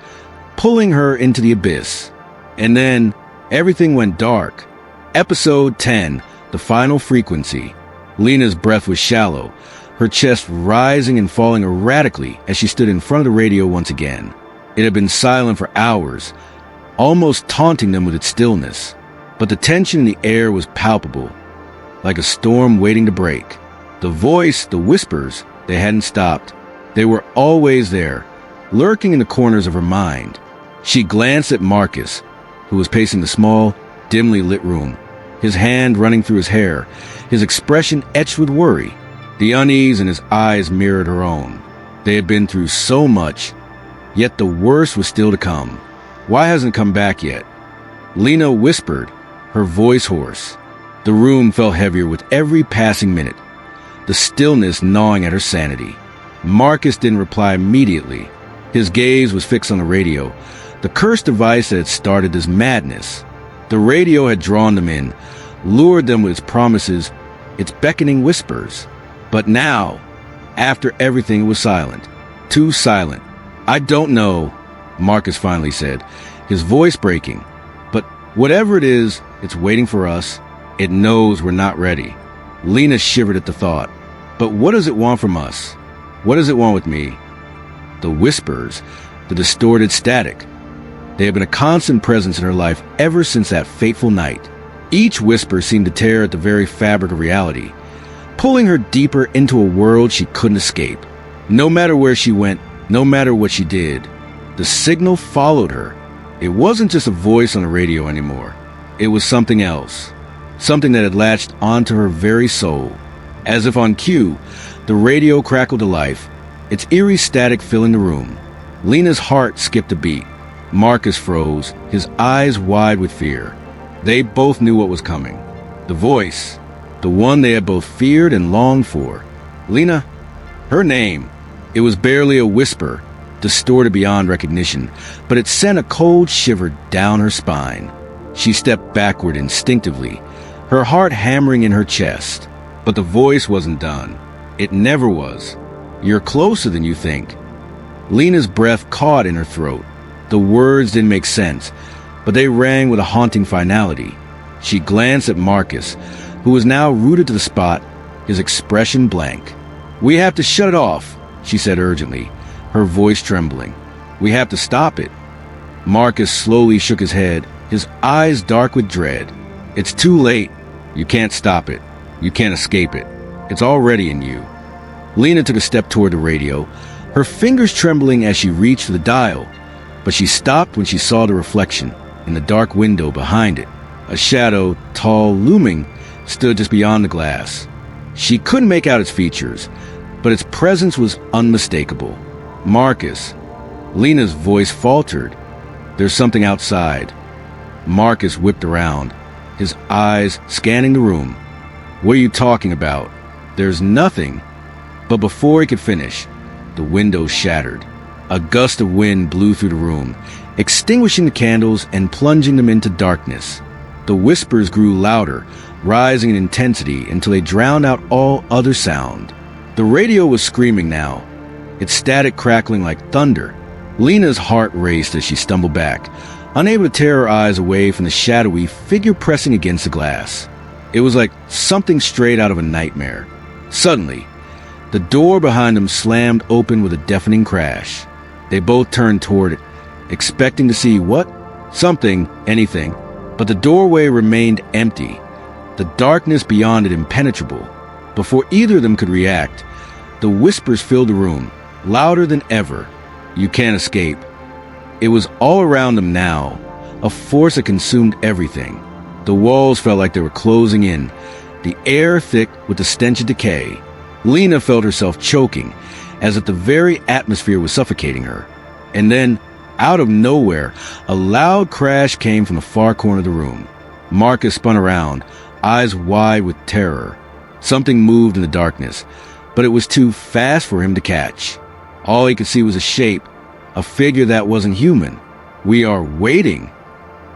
pulling her into the abyss. And then, everything went dark. Episode 10, The Final Frequency. Lena's breath was shallow, her chest rising and falling erratically as she stood in front of the radio once again. It had been silent for hours, almost taunting them with its stillness. But the tension in the air was palpable, like a storm waiting to break. The voice, the whispers, they hadn't stopped. They were always there, lurking in the corners of her mind. She glanced at Marcus, who was pacing the small, dimly lit room, his hand running through his hair, his expression etched with worry. The unease in his eyes mirrored her own. They had been through so much, yet the worst was still to come. "Why hasn't it come back yet?" Lena whispered, her voice hoarse. The room felt heavier with every passing minute, the stillness gnawing at her sanity. Marcus didn't reply immediately. His gaze was fixed on the radio, the cursed device that had started this madness. The radio had drawn them in, lured them with its promises, its beckoning whispers. But now, after everything, it was silent. Too silent. "I don't know," Marcus finally said, his voice breaking. "But whatever it is, it's waiting for us. It knows we're not ready." Lena shivered at the thought. "But what does it want from us? What does it want with me?" The whispers, the distorted static. They had been a constant presence in her life ever since that fateful night. Each whisper seemed to tear at the very fabric of reality, pulling her deeper into a world she couldn't escape. No matter where she went, no matter what she did, the signal followed her. It wasn't just a voice on the radio anymore. It was something else, something that had latched onto her very soul. As if on cue, the radio crackled to life, its eerie static filling the room. Lena's heart skipped a beat. Marcus froze, his eyes wide with fear. They both knew what was coming. The voice, the one they had both feared and longed for. Lena, her name. It was barely a whisper, distorted beyond recognition, but it sent a cold shiver down her spine. She stepped backward instinctively, her heart hammering in her chest. But the voice wasn't done. It never was. You're closer than you think. Lena's breath caught in her throat. The words didn't make sense, but they rang with a haunting finality. She glanced at Marcus, who was now rooted to the spot, his expression blank. "We have to shut it off," she said urgently, her voice trembling. "We have to stop it." Marcus slowly shook his head, his eyes dark with dread. "It's too late. You can't stop it. You can't escape it. It's already in you." Lena took a step toward the radio, her fingers trembling as she reached for the dial, but she stopped when she saw the reflection in the dark window behind it. A shadow, tall, looming, stood just beyond the glass. She couldn't make out its features, but its presence was unmistakable. "Marcus." Lena's voice faltered. "There's something outside." Marcus whipped around, his eyes scanning the room. "What are you talking about?" "There's nothing." But before he could finish, the window shattered. A gust of wind blew through the room, extinguishing the candles and plunging them into darkness. The whispers grew louder, rising in intensity until they drowned out all other sound. The radio was screaming now, its static crackling like thunder. Lena's heart raced as she stumbled back, unable to tear her eyes away from the shadowy figure pressing against the glass. It was like something straight out of a nightmare. Suddenly, the door behind them slammed open with a deafening crash. They both turned toward it, expecting to see what? Something, anything. But the doorway remained empty, the darkness beyond it impenetrable. Before either of them could react, the whispers filled the room, louder than ever. "You can't escape." It was all around them now, a force that consumed everything. The walls felt like they were closing in, the air thick with the stench of decay. Lena felt herself choking, as if the very atmosphere was suffocating her. And then, out of nowhere, a loud crash came from the far corner of the room. Marcus spun around, eyes wide with terror. Something moved in the darkness, but it was too fast for him to catch. All he could see was a shape, a figure that wasn't human. "We are waiting."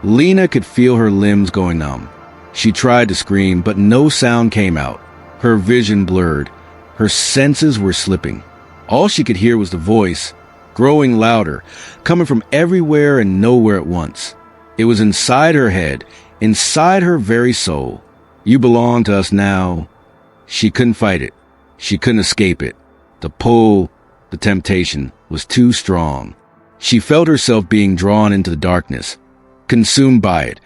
Lena could feel her limbs going numb. She tried to scream, but no sound came out. Her vision blurred. Her senses were slipping. All she could hear was the voice, growing louder, coming from everywhere and nowhere at once. It was inside her head, inside her very soul. "You belong to us now." She couldn't fight it. She couldn't escape it. The pull, the temptation, was too strong. She felt herself being drawn into the darkness, consumed by it,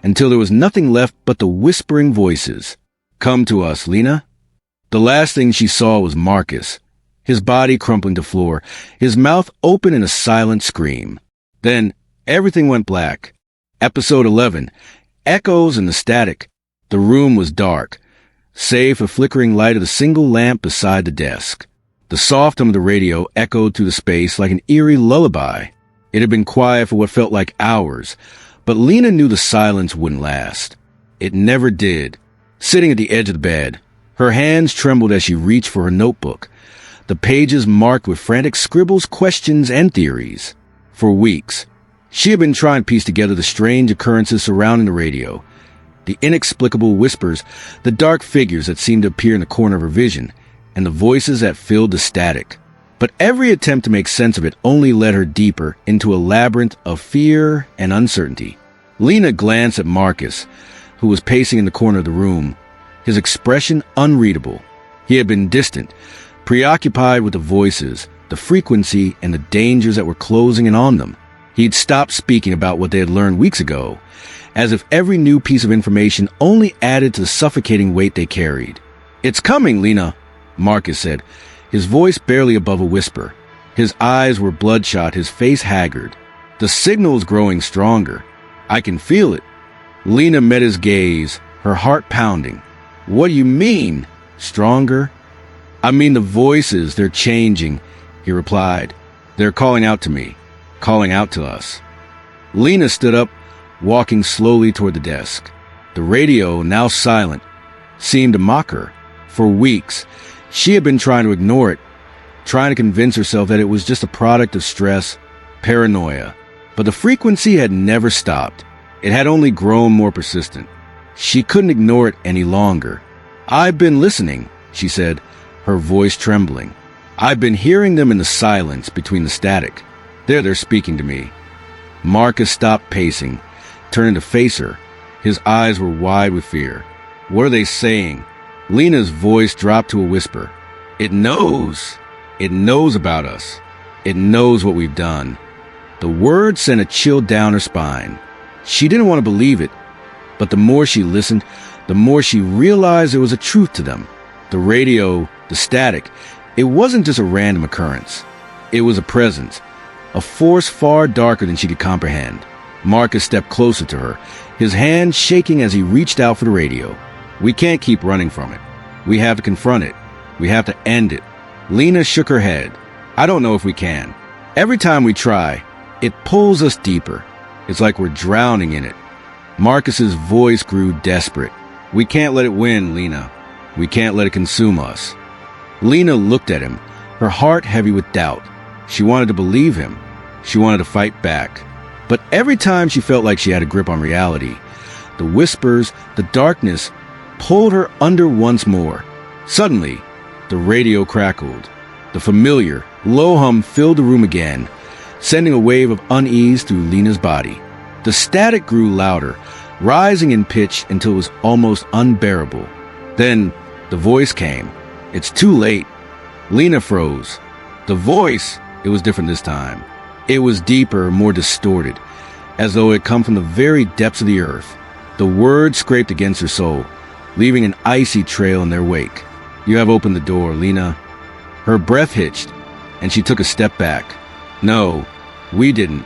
until there was nothing left but the whispering voices. "Come to us, Lena." The last thing she saw was Marcus, his body crumpling to the floor, his mouth open in a silent scream. Then everything went black. Episode 11. Echoes and the static. The room was dark, save for the flickering light of the single lamp beside the desk. The soft hum of the radio echoed through the space like an eerie lullaby. It had been quiet for what felt like hours, but Lena knew the silence wouldn't last. It never did. Sitting at the edge of the bed, her hands trembled as she reached for her notebook, the pages marked with frantic scribbles, questions, and theories. For weeks, she had been trying to piece together the strange occurrences surrounding the radio, the inexplicable whispers, the dark figures that seemed to appear in the corner of her vision, and the voices that filled the static. But every attempt to make sense of it only led her deeper into a labyrinth of fear and uncertainty. Lena glanced at Marcus, who was pacing in the corner of the room, his expression unreadable. He had been distant, preoccupied with the voices, the frequency, and the dangers that were closing in on them. He'd stopped speaking about what they had learned weeks ago, as if every new piece of information only added to the suffocating weight they carried. "It's coming, Lena," Marcus said, his voice barely above a whisper. His eyes were bloodshot, his face haggard. "The signal's growing stronger. I can feel it." Lena met his gaze, her heart pounding. "What do you mean? Stronger?" "I mean the voices, they're changing," he replied. "They're calling out to me, calling out to us." Lena stood up, walking slowly toward the desk. The radio, now silent, seemed to mock her. For weeks, she had been trying to ignore it, trying to convince herself that it was just a product of stress, paranoia. But the frequency had never stopped. It had only grown more persistent. She couldn't ignore it any longer. "I've been listening," she said, her voice trembling. "I've been hearing them in the silence between the static. They're speaking to me." Marcus stopped pacing, turning to face her. His eyes were wide with fear. "What are they saying?" Lena's voice dropped to a whisper. "It knows. It knows about us. It knows what we've done." The word sent a chill down her spine. She didn't want to believe it, but the more she listened, the more she realized there was a truth to them. The radio, the static, it wasn't just a random occurrence. It was a presence, a force far darker than she could comprehend. Marcus stepped closer to her, his hand shaking as he reached out for the radio. "We can't keep running from it. We have to confront it. We have to end it." Lena shook her head. "I don't know if we can. Every time we try, it pulls us deeper. It's like we're drowning in it." Marcus's voice grew desperate. "We can't let it win, Lena. We can't let it consume us." Lena looked at him, her heart heavy with doubt. She wanted to believe him. She wanted to fight back. But every time she felt like she had a grip on reality, the whispers, the darkness, pulled her under once more. Suddenly, the radio crackled. The familiar, low hum filled the room again, sending a wave of unease through Lena's body. The static grew louder, rising in pitch until it was almost unbearable. Then, the voice came. "It's too late." Lena froze. The voice, it was different this time. It was deeper, more distorted, as though it had come from the very depths of the earth. The words scraped against her soul, leaving an icy trail in their wake. "You have opened the door, Lena." Her breath hitched, and she took a step back. "No, we didn't."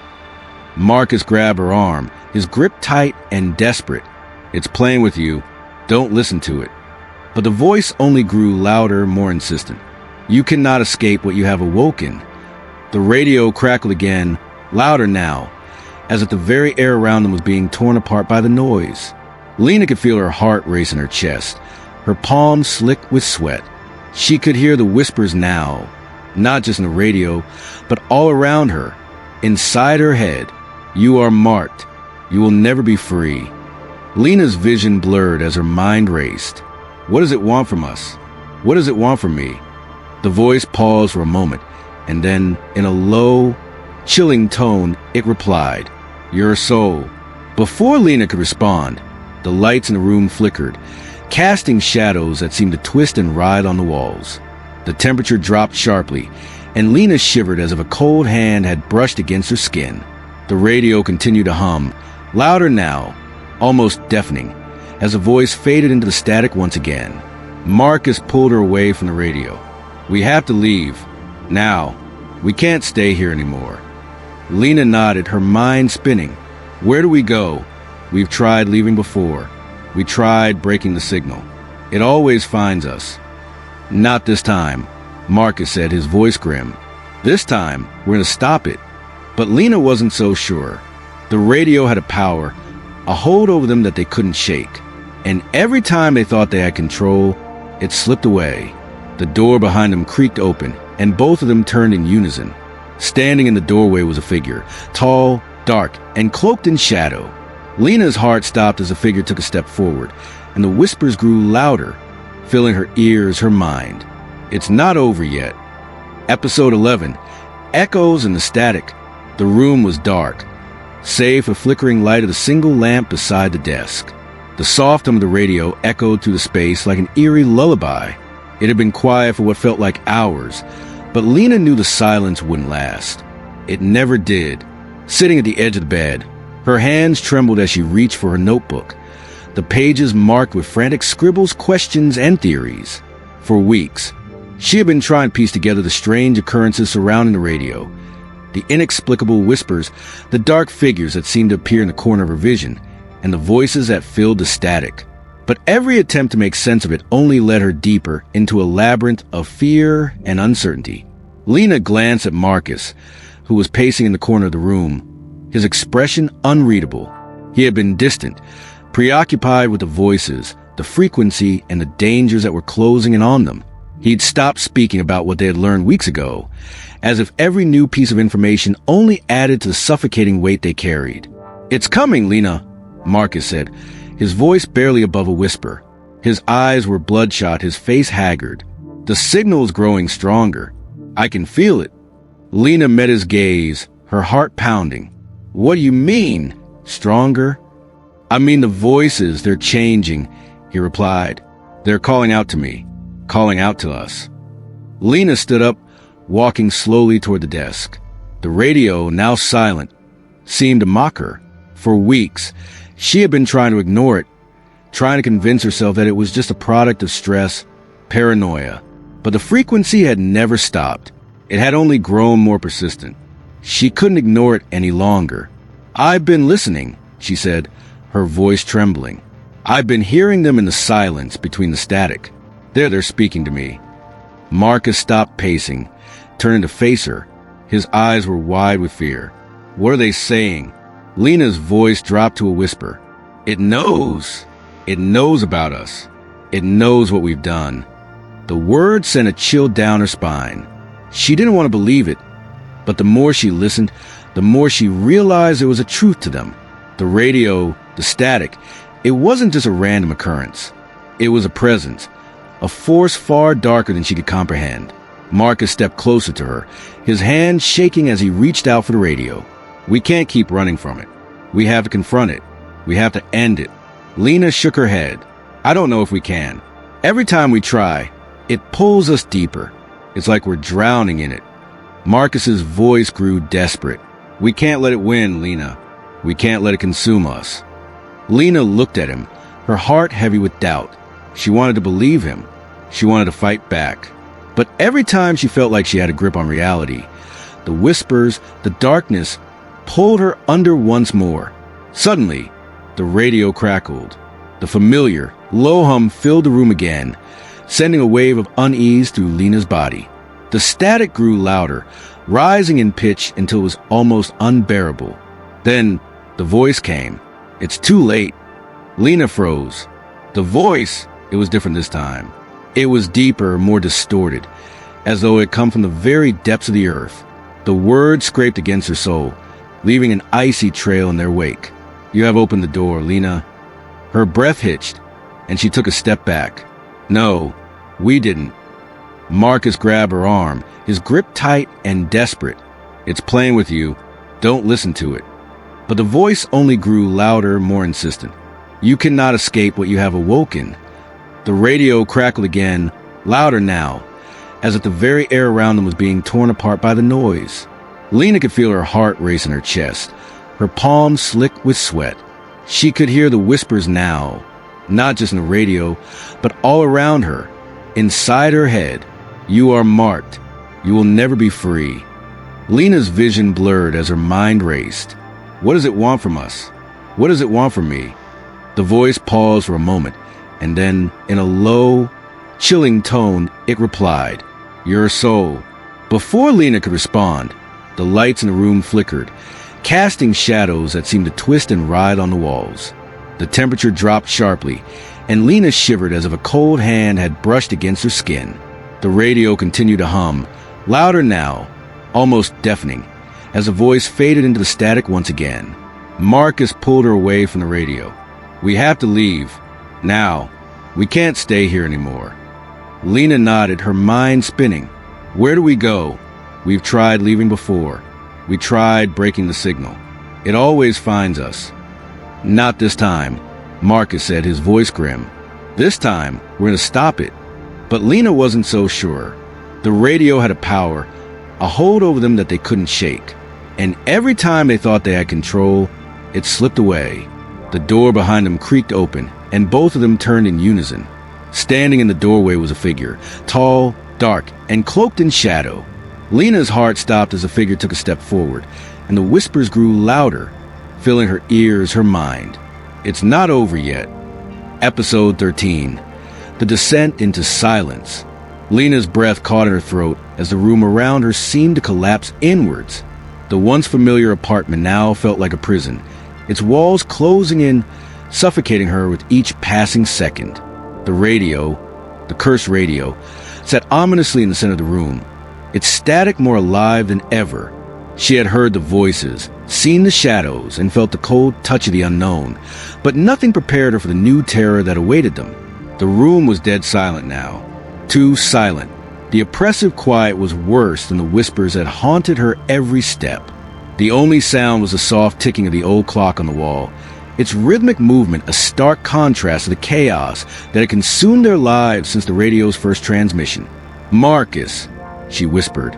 Marcus grabbed her arm, his grip tight and desperate. "It's playing with you. Don't listen to it." But the voice only grew louder, more insistent. "You cannot escape what you have awoken." The radio crackled again, louder now, as if the very air around them was being torn apart by the noise. Lena could feel her heart race in her chest, her palms slick with sweat. She could hear the whispers now, not just in the radio, but all around her, inside her head. "You are marked. You will never be free." Lena's vision blurred as her mind raced. What does it want from us? What does it want from me? The voice paused for a moment, and then, in a low, chilling tone, it replied, "Your soul." Before Lena could respond, the lights in the room flickered, casting shadows that seemed to twist and writhe on the walls. The temperature dropped sharply, and Lena shivered as if a cold hand had brushed against her skin. The radio continued to hum, louder now, almost deafening, as the voice faded into the static once again. Marcus pulled her away from the radio. "We have to leave. Now. We can't stay here anymore." Lena nodded, her mind spinning. "Where do we go? We've tried leaving before. We tried breaking the signal. It always finds us." "Not this time," Marcus said, his voice grim. "This time, we're going to stop it." But Lena wasn't so sure. The radio had a power, a hold over them that they couldn't shake. And every time they thought they had control, it slipped away. The door behind them creaked open, and both of them turned in unison. Standing in the doorway was a figure, tall, dark, and cloaked in shadow. Lena's heart stopped as the figure took a step forward, and the whispers grew louder, filling her ears, her mind. "It's not over yet." Episode 11. Echoes in the static. The room was dark, save for flickering light of the single lamp beside the desk. The soft hum of the radio echoed through the space like an eerie lullaby. It had been quiet for what felt like hours, but Lena knew the silence wouldn't last. It never did. Sitting at the edge of the bed, Her hands trembled as she reached for her notebook, the pages marked with frantic scribbles, questions, and theories. For weeks, she had been trying to piece together the strange occurrences surrounding the radio, the inexplicable whispers, the dark figures that seemed to appear in the corner of her vision, and the voices that filled the static. But every attempt to make sense of it only led her deeper into a labyrinth of fear and uncertainty. Lena glanced at Marcus, who was pacing in the corner of the room, his expression unreadable. He had been distant, preoccupied with the voices, the frequency, and the dangers that were closing in on them. He'd stopped speaking about what they had learned weeks ago, as if every new piece of information only added to the suffocating weight they carried. "It's coming, Lena," Marcus said, his voice barely above a whisper. His eyes were bloodshot, his face haggard. "The signal's growing stronger. I can feel it." Lena met his gaze, her heart pounding. "What do you mean? Stronger?" "I mean the voices, they're changing," he replied. "They're calling out to me, calling out to us." Lena stood up, walking slowly toward the desk. The radio, now silent, seemed to mock her. For weeks, she had been trying to ignore it, trying to convince herself that it was just a product of stress, paranoia. But the frequency had never stopped. It had only grown more persistent. She couldn't ignore it any longer. "I've been listening," she said, her voice trembling. "I've been hearing them in the silence between the static. They're speaking to me." Marcus stopped pacing, turning to face her. His eyes were wide with fear. "What are they saying?" Lena's voice dropped to a whisper. "It knows. It knows about us. It knows what we've done." The word sent a chill down her spine. She didn't want to believe it, but the more she listened, the more she realized there was a truth to them. The radio, the static, it wasn't just a random occurrence. It was a presence, a force far darker than she could comprehend. Marcus stepped closer to her, his hand shaking as he reached out for the radio. "We can't keep running from it. We have to confront it. We have to end it." Lena shook her head. "I don't know if we can. Every time we try, it pulls us deeper. It's like we're drowning in it." Marcus's voice grew desperate. "We can't let it win, Lena. We can't let it consume us." Lena looked at him, her heart heavy with doubt. She wanted to believe him. She wanted to fight back. But every time she felt like she had a grip on reality, the whispers, the darkness, pulled her under once more. Suddenly, the radio crackled. The familiar, low hum filled the room again, sending a wave of unease through Lena's body. The static grew louder, rising in pitch until it was almost unbearable. Then, the voice came. "It's too late." Lena froze. The voice, it was different this time. It was deeper, more distorted, as though it had come from the very depths of the earth. The words scraped against her soul, leaving an icy trail in their wake. "You have opened the door, Lena." Her breath hitched, and she took a step back. "No, we didn't." Marcus grabbed her arm, his grip tight and desperate. "It's playing with you. Don't listen to it." But the voice only grew louder, more insistent. "You cannot escape what you have awoken." The radio crackled again, louder now, as if the very air around them was being torn apart by the noise. Lena could feel her heart race in her chest, her palms slick with sweat. She could hear the whispers now, not just in the radio, but all around her, inside her head. "You are marked. You will never be free." Lena's vision blurred as her mind raced. What does it want from us? What does it want from me? The voice paused for a moment, and then, in a low, chilling tone, it replied, "Your soul." Before Lena could respond, the lights in the room flickered, casting shadows that seemed to twist and writhe on the walls. The temperature dropped sharply, and Lena shivered as if a cold hand had brushed against her skin. The radio continued to hum, louder now, almost deafening, as the voice faded into the static once again. Marcus pulled her away from the radio. "We have to leave. Now. We can't stay here anymore." Lena nodded, her mind spinning. "Where do we go? We've tried leaving before. We tried breaking the signal. It always finds us." "Not this time," Marcus said, his voice grim. "This time, we're going to stop it." But Lena wasn't so sure. The radio had a power, a hold over them that they couldn't shake. And every time they thought they had control, It slipped away. The door behind them creaked open, and both of them turned in unison. Standing in the doorway was a figure, tall, dark, and cloaked in shadow. Lena's heart stopped as the figure took a step forward, and the whispers grew louder, filling her ears, her mind. It's not over yet. Episode 13. The Descent into Silence. Lena's breath caught in her throat as the room around her seemed to collapse inwards. The once familiar apartment now felt like a prison, its walls closing in, suffocating her with each passing second. The radio, the cursed radio, sat ominously in the center of the room, its static more alive than ever. She had heard the voices, seen the shadows, and felt the cold touch of the unknown, but nothing prepared her for the new terror that awaited them. The room was dead silent now. Too silent. The oppressive quiet was worse than the whispers that haunted her every step. The only sound was the soft ticking of the old clock on the wall, its rhythmic movement a stark contrast to the chaos that had consumed their lives since the radio's first transmission. "Marcus," she whispered,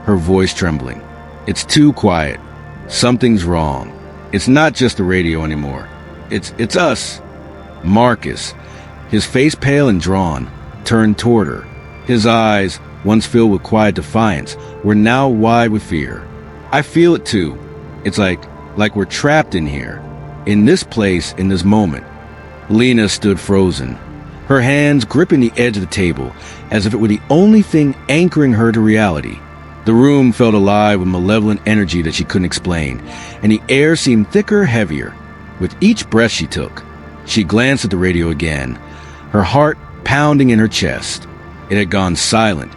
her voice trembling. "It's too quiet. Something's wrong. It's not just the radio anymore. It's us." Marcus, his face pale and drawn, turned toward her. His eyes, once filled with quiet defiance, were now wide with fear. "I feel it too. It's like we're trapped in here. In this place, in this moment." Lena stood frozen, her hands gripping the edge of the table, as if it were the only thing anchoring her to reality. The room felt alive with malevolent energy that she couldn't explain, and the air seemed thicker, heavier. With each breath she took, she glanced at the radio again, her heart pounding in her chest. It had gone silent,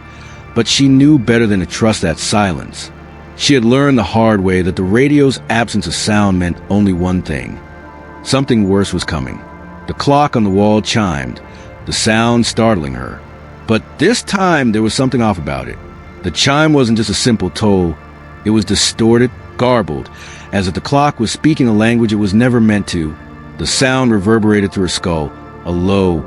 but she knew better than to trust that silence. She had learned the hard way that the radio's absence of sound meant only one thing. Something worse was coming. The clock on the wall chimed, the sound startling her. But this time there was something off about it. The chime wasn't just a simple toll. It was distorted, garbled, as if the clock was speaking a language it was never meant to. The sound reverberated through her skull, a low,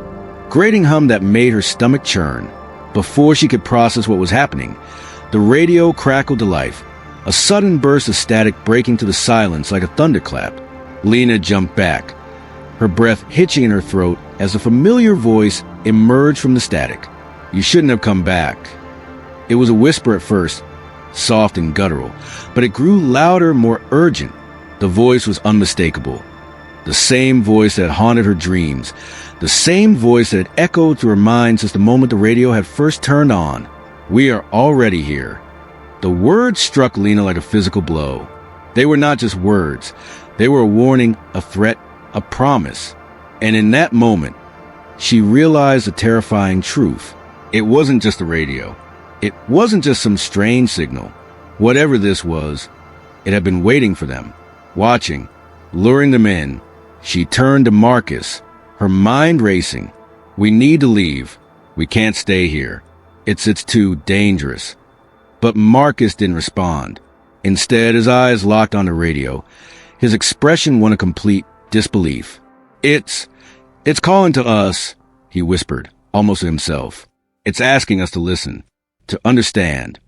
grating hum that made her stomach churn. Before she could process what was happening, the radio crackled to life, a sudden burst of static breaking to the silence like a thunderclap. Lena jumped back, her breath hitching in her throat as a familiar voice emerged from the static. "You shouldn't have come back." It was a whisper at first, soft and guttural, but it grew louder, more urgent. The voice was unmistakable. The same voice that had haunted her dreams, the same voice that had echoed through her mind since the moment the radio had first turned on. "We are already here." The words struck Lena like a physical blow. They were not just words. They were a warning, a threat, a promise. And in that moment, she realized the terrifying truth. It wasn't just the radio. It wasn't just some strange signal. Whatever this was, it had been waiting for them, watching, luring them in. She turned to Marcus, her mind racing. "We need to leave. We can't stay here. It's too dangerous." But Marcus didn't respond. Instead, his eyes locked on the radio. His expression one of complete disbelief. It's calling to us," he whispered, almost to himself. "It's asking us to listen, to understand."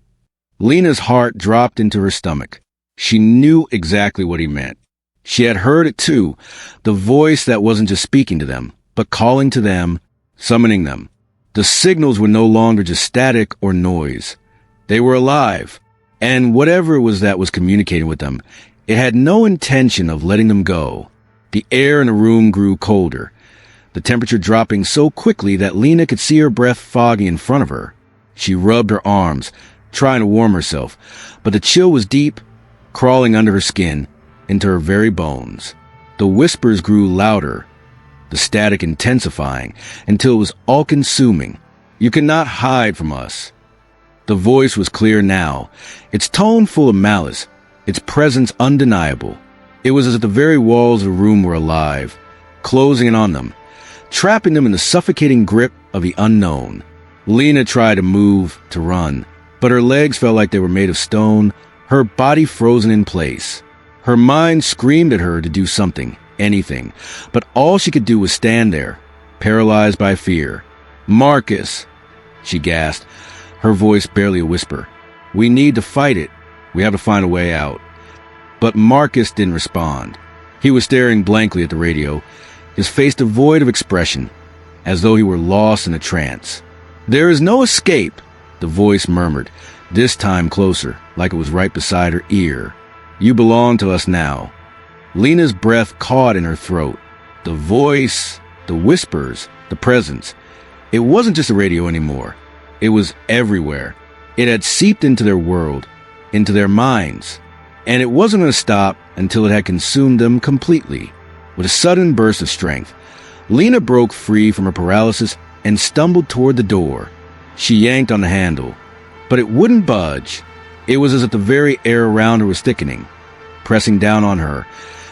Lena's heart dropped into her stomach. She knew exactly what he meant. She had heard it too, the voice that wasn't just speaking to them, but calling to them, summoning them. The signals were no longer just static or noise. They were alive, and whatever it was that was communicating with them, it had no intention of letting them go. The air in the room grew colder, the temperature dropping so quickly that Lena could see her breath foggy in front of her. She rubbed her arms, trying to warm herself, but the chill was deep, crawling under her skin, into her very bones. The whispers grew louder, the static intensifying, until it was all-consuming. "You cannot hide from us." The voice was clear now, its tone full of malice, its presence undeniable. It was as if the very walls of the room were alive, closing in on them, trapping them in the suffocating grip of the unknown. Lena tried to move, to run, but her legs felt like they were made of stone, her body frozen in place. Her mind screamed at her to do something, anything, but all she could do was stand there, paralyzed by fear. "Marcus," she gasped, her voice barely a whisper. "We need to fight it. We have to find a way out." But Marcus didn't respond. He was staring blankly at the radio, his face devoid of expression, as though he were lost in a trance. "There is no escape," the voice murmured, this time closer, like it was right beside her ear. "You belong to us now." Lena's breath caught in her throat. The voice, the whispers, the presence. It wasn't just a radio anymore. It was everywhere. It had seeped into their world, into their minds. And it wasn't going to stop until it had consumed them completely. With a sudden burst of strength, Lena broke free from her paralysis and stumbled toward the door. She yanked on the handle, but it wouldn't budge. It was as if the very air around her was thickening, pressing down on her,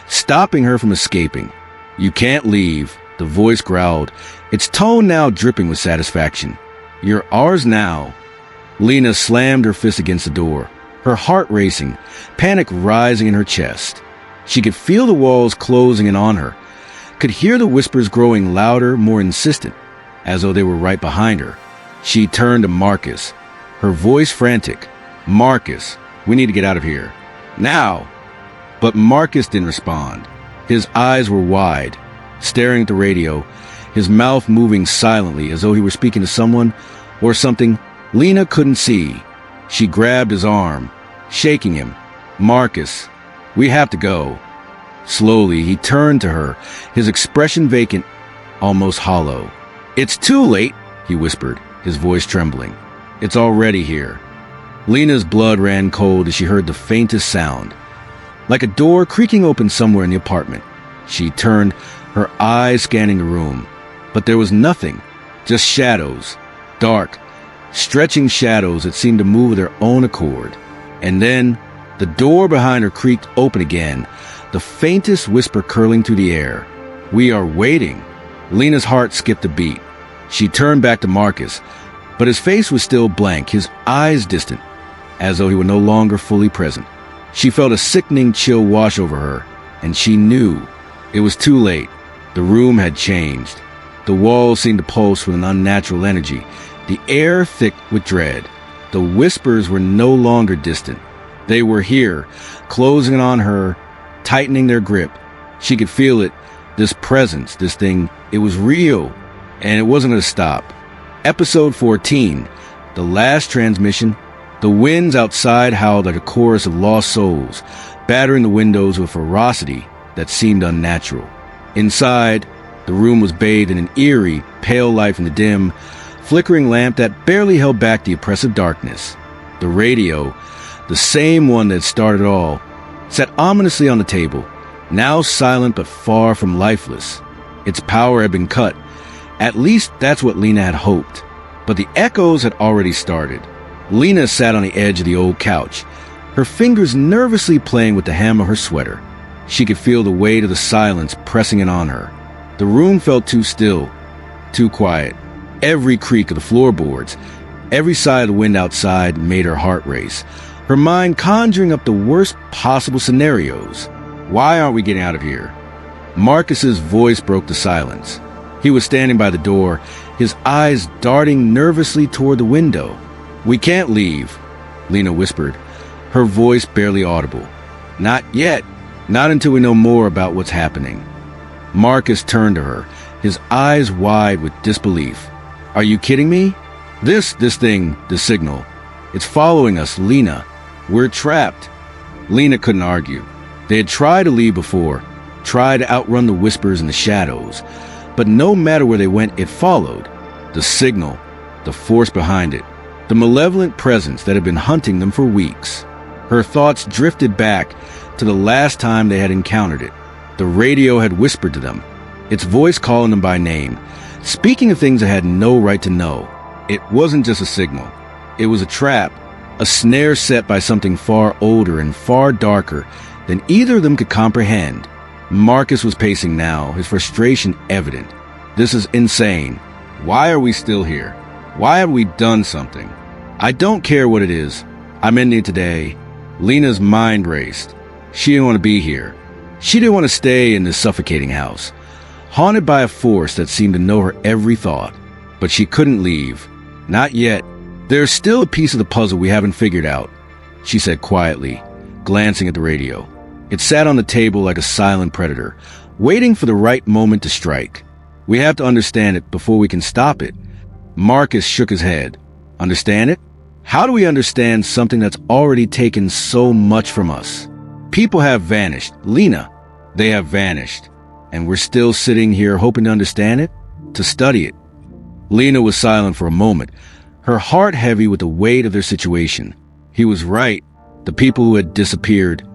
stopping her from escaping. "You can't leave," the voice growled, its tone now dripping with satisfaction. "You're ours now." Lena slammed her fist against the door, her heart racing, panic rising in her chest. She could feel the walls closing in on her, could hear the whispers growing louder, more insistent, as though they were right behind her. She turned to Marcus, her voice frantic. "Marcus, we need to get out of here. Now!" But Marcus didn't respond. His eyes were wide, staring at the radio, his mouth moving silently as though he were speaking to someone or something Lena couldn't see. She grabbed his arm, shaking him. "Marcus, we have to go." Slowly, he turned to her, his expression vacant, almost hollow. "It's too late," he whispered, his voice trembling. "It's already here." Lena's blood ran cold as she heard the faintest sound, like a door creaking open somewhere in the apartment. She turned, her eyes scanning the room. But there was nothing, just shadows, dark, stretching shadows that seemed to move of their own accord. And then, the door behind her creaked open again, the faintest whisper curling through the air. "We are waiting." Lena's heart skipped a beat. She turned back to Marcus, but his face was still blank, his eyes distant, as though he were no longer fully present. She felt a sickening chill wash over her, and she knew it was too late. The room had changed. The walls seemed to pulse with an unnatural energy, the air thick with dread. The whispers were no longer distant. They were here, closing on her, tightening their grip. She could feel it, this presence, this thing. It was real, and it wasn't going to stop. Episode 14, the last transmission. The winds outside howled like a chorus of lost souls, battering the windows with ferocity that seemed unnatural. Inside, the room was bathed in an eerie, pale light from the dim, flickering lamp that barely held back the oppressive darkness. The radio, the same one that started it all, sat ominously on the table, now silent but far from lifeless. Its power had been cut. At least that's what Lena had hoped. But the echoes had already started. Lena sat on the edge of the old couch, her fingers nervously playing with the hem of her sweater. She could feel the weight of the silence pressing in on her. The room felt too still, too quiet. Every creak of the floorboards, every sigh of the wind outside made her heart race, her mind conjuring up the worst possible scenarios. "Why aren't we getting out of here?" Marcus's voice broke the silence. He was standing by the door, his eyes darting nervously toward the window. "We can't leave," Lena whispered, her voice barely audible. "Not yet. Not until we know more about what's happening." Marcus turned to her, his eyes wide with disbelief. "Are you kidding me? This thing, the signal. It's following us, Lena. We're trapped." Lena couldn't argue. They had tried to leave before, tried to outrun the whispers and the shadows. But no matter where they went, it followed. The signal, the force behind it, the malevolent presence that had been hunting them for weeks. Her thoughts drifted back to the last time they had encountered it. The radio had whispered to them, its voice calling them by name, speaking of things they had no right to know. It wasn't just a signal. It was a trap, a snare set by something far older and far darker than either of them could comprehend. Marcus was pacing now, his frustration evident. "This is insane. Why are we still here? Why have we done something? I don't care what it is. I'm ending it today." Lena's mind raced. She didn't want to be here. She didn't want to stay in this suffocating house, haunted by a force that seemed to know her every thought. But she couldn't leave. Not yet. "There's still a piece of the puzzle we haven't figured out," she said quietly, glancing at the radio. It sat on the table like a silent predator, waiting for the right moment to strike. We have to understand it before we can stop it. Marcus shook his head. Understand it? How do we understand something that's already taken so much from us? People have vanished. Lena, they have vanished. And we're still sitting here hoping to understand it? To study it. Lena was silent for a moment, her heart heavy with the weight of their situation. He was right. The people who had disappeared,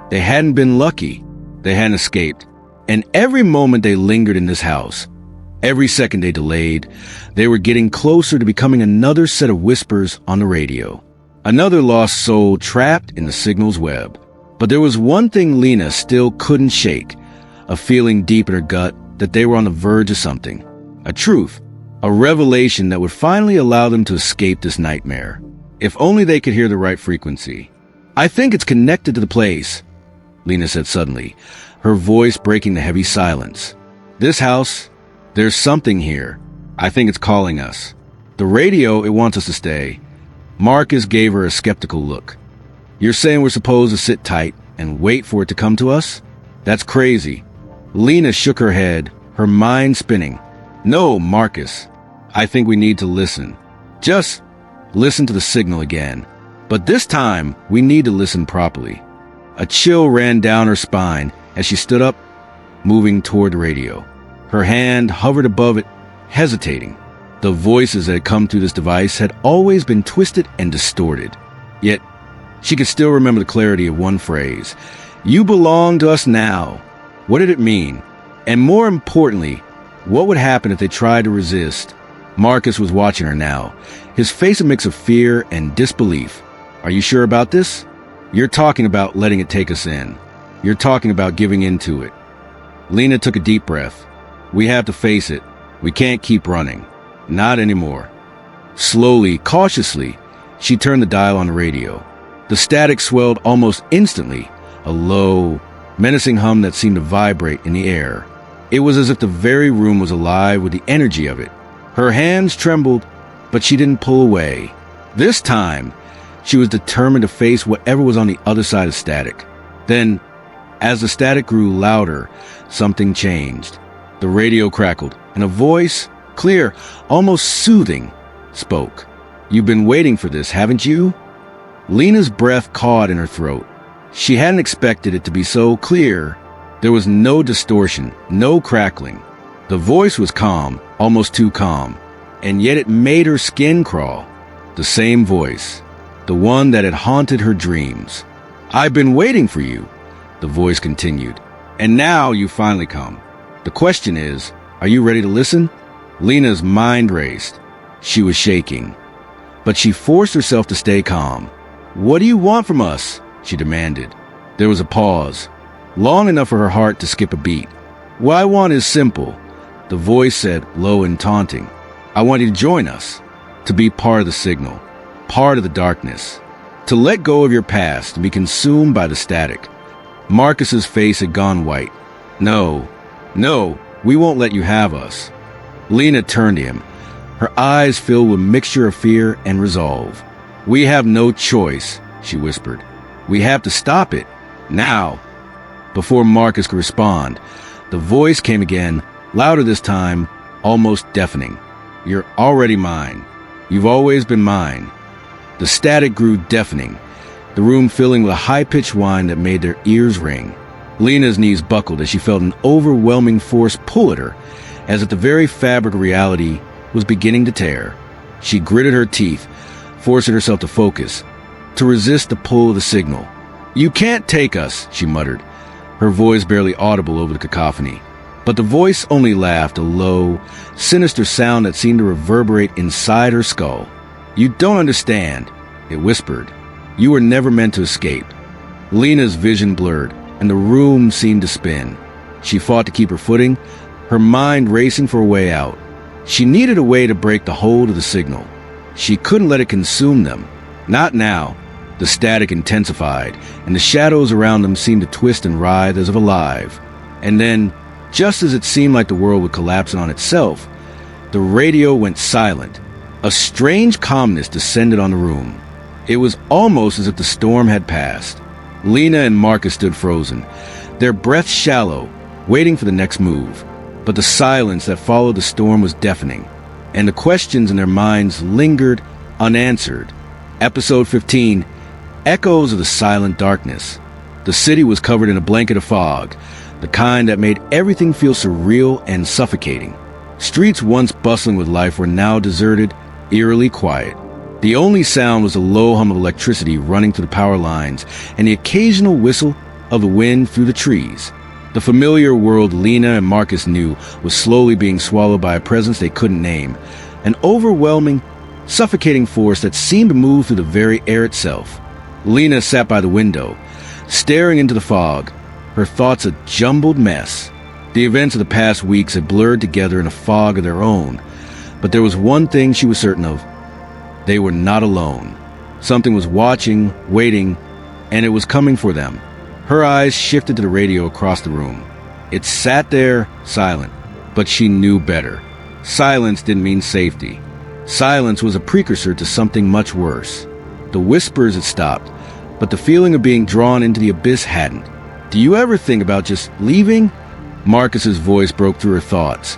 they hadn't been lucky. They hadn't escaped. And every moment they lingered in this house, every second they delayed, they were getting closer to becoming another set of whispers on the radio. Another lost soul trapped in the signal's web. But there was one thing Lena still couldn't shake, a feeling deep in her gut that they were on the verge of something. A truth, a revelation that would finally allow them to escape this nightmare. If only they could hear the right frequency. I think it's connected to the place, Lena said suddenly, her voice breaking the heavy silence. This house, there's something here. I think it's calling us. The radio, it wants us to stay. Marcus gave her a skeptical look. You're saying we're supposed to sit tight and wait for it to come to us? That's crazy. Lena shook her head, her mind spinning. No, Marcus. I think we need to listen. Just listen to the signal again. But this time, we need to listen properly. A chill ran down her spine as she stood up, moving toward the radio. Her hand hovered above it, hesitating. The voices that had come through this device had always been twisted and distorted. Yet, she could still remember the clarity of one phrase. You belong to us now. What did it mean? And more importantly, what would happen if they tried to resist? Marcus was watching her now, his face a mix of fear and disbelief. Are you sure about this? You're talking about letting it take us in. You're talking about giving in to it. Lena took a deep breath. We have to face it. We can't keep running. Not anymore. Slowly, cautiously, she turned the dial on the radio. The static swelled almost instantly, a low, menacing hum that seemed to vibrate in the air. It was as if the very room was alive with the energy of it. Her hands trembled, but she didn't pull away. This time, she was determined to face whatever was on the other side of static. Then, as the static grew louder, something changed. The radio crackled, and a voice, clear, almost soothing, spoke. You've been waiting for this, haven't you? Lena's breath caught in her throat. She hadn't expected it to be so clear. There was no distortion, no crackling. The voice was calm, almost too calm, and yet it made her skin crawl. The same voice, the one that had haunted her dreams. I've been waiting for you, the voice continued, and now you finally come. The question is, are you ready to listen? Lena's mind raced. She was shaking, but she forced herself to stay calm. What do you want from us? She demanded. There was a pause, long enough for her heart to skip a beat. What I want is simple, the voice said, low and taunting. I want you to join us, to be part of the signal, part of the darkness, to let go of your past and be consumed by the static. Marcus's face had gone white. No, we won't let you have us. Lena turned to him, her eyes filled with a mixture of fear and resolve. We have no choice, she whispered. We have to stop it, now. Before Marcus could respond, the voice came again, louder this time, almost deafening. You're already mine. You've always been mine. The static grew deafening, the room filling with a high-pitched whine that made their ears ring. Lena's knees buckled as she felt an overwhelming force pull at her, as if the very fabric of reality was beginning to tear. She gritted her teeth, forcing herself to focus, to resist the pull of the signal. You can't take us, she muttered, her voice barely audible over the cacophony. But the voice only laughed, a low, sinister sound that seemed to reverberate inside her skull. You don't understand, it whispered. You were never meant to escape. Lena's vision blurred, and the room seemed to spin. She fought to keep her footing, her mind racing for a way out. She needed a way to break the hold of the signal. She couldn't let it consume them. Not now. The static intensified, and the shadows around them seemed to twist and writhe as if alive. And then, just as it seemed like the world would collapse on itself, the radio went silent. A strange calmness descended on the room. It was almost as if the storm had passed. Lena and Marcus stood frozen, their breaths shallow, waiting for the next move. But the silence that followed the storm was deafening, and the questions in their minds lingered unanswered. Episode 15, Echoes of the Silent Darkness. The city was covered in a blanket of fog, the kind that made everything feel surreal and suffocating. Streets once bustling with life were now deserted, eerily quiet. The only sound was the low hum of electricity running through the power lines and the occasional whistle of the wind through the trees. The familiar world Lena and Marcus knew was slowly being swallowed by a presence they couldn't name, an overwhelming, suffocating force that seemed to move through the very air itself. Lena sat by the window, staring into the fog, her thoughts a jumbled mess. The events of the past weeks had blurred together in a fog of their own, but there was one thing she was certain of. They were not alone. Something was watching, waiting, and it was coming for them. Her eyes shifted to the radio across the room. It sat there, silent, but she knew better. Silence didn't mean safety. Silence was a precursor to something much worse. The whispers had stopped, but the feeling of being drawn into the abyss hadn't. Do you ever think about just leaving? Marcus's voice broke through her thoughts,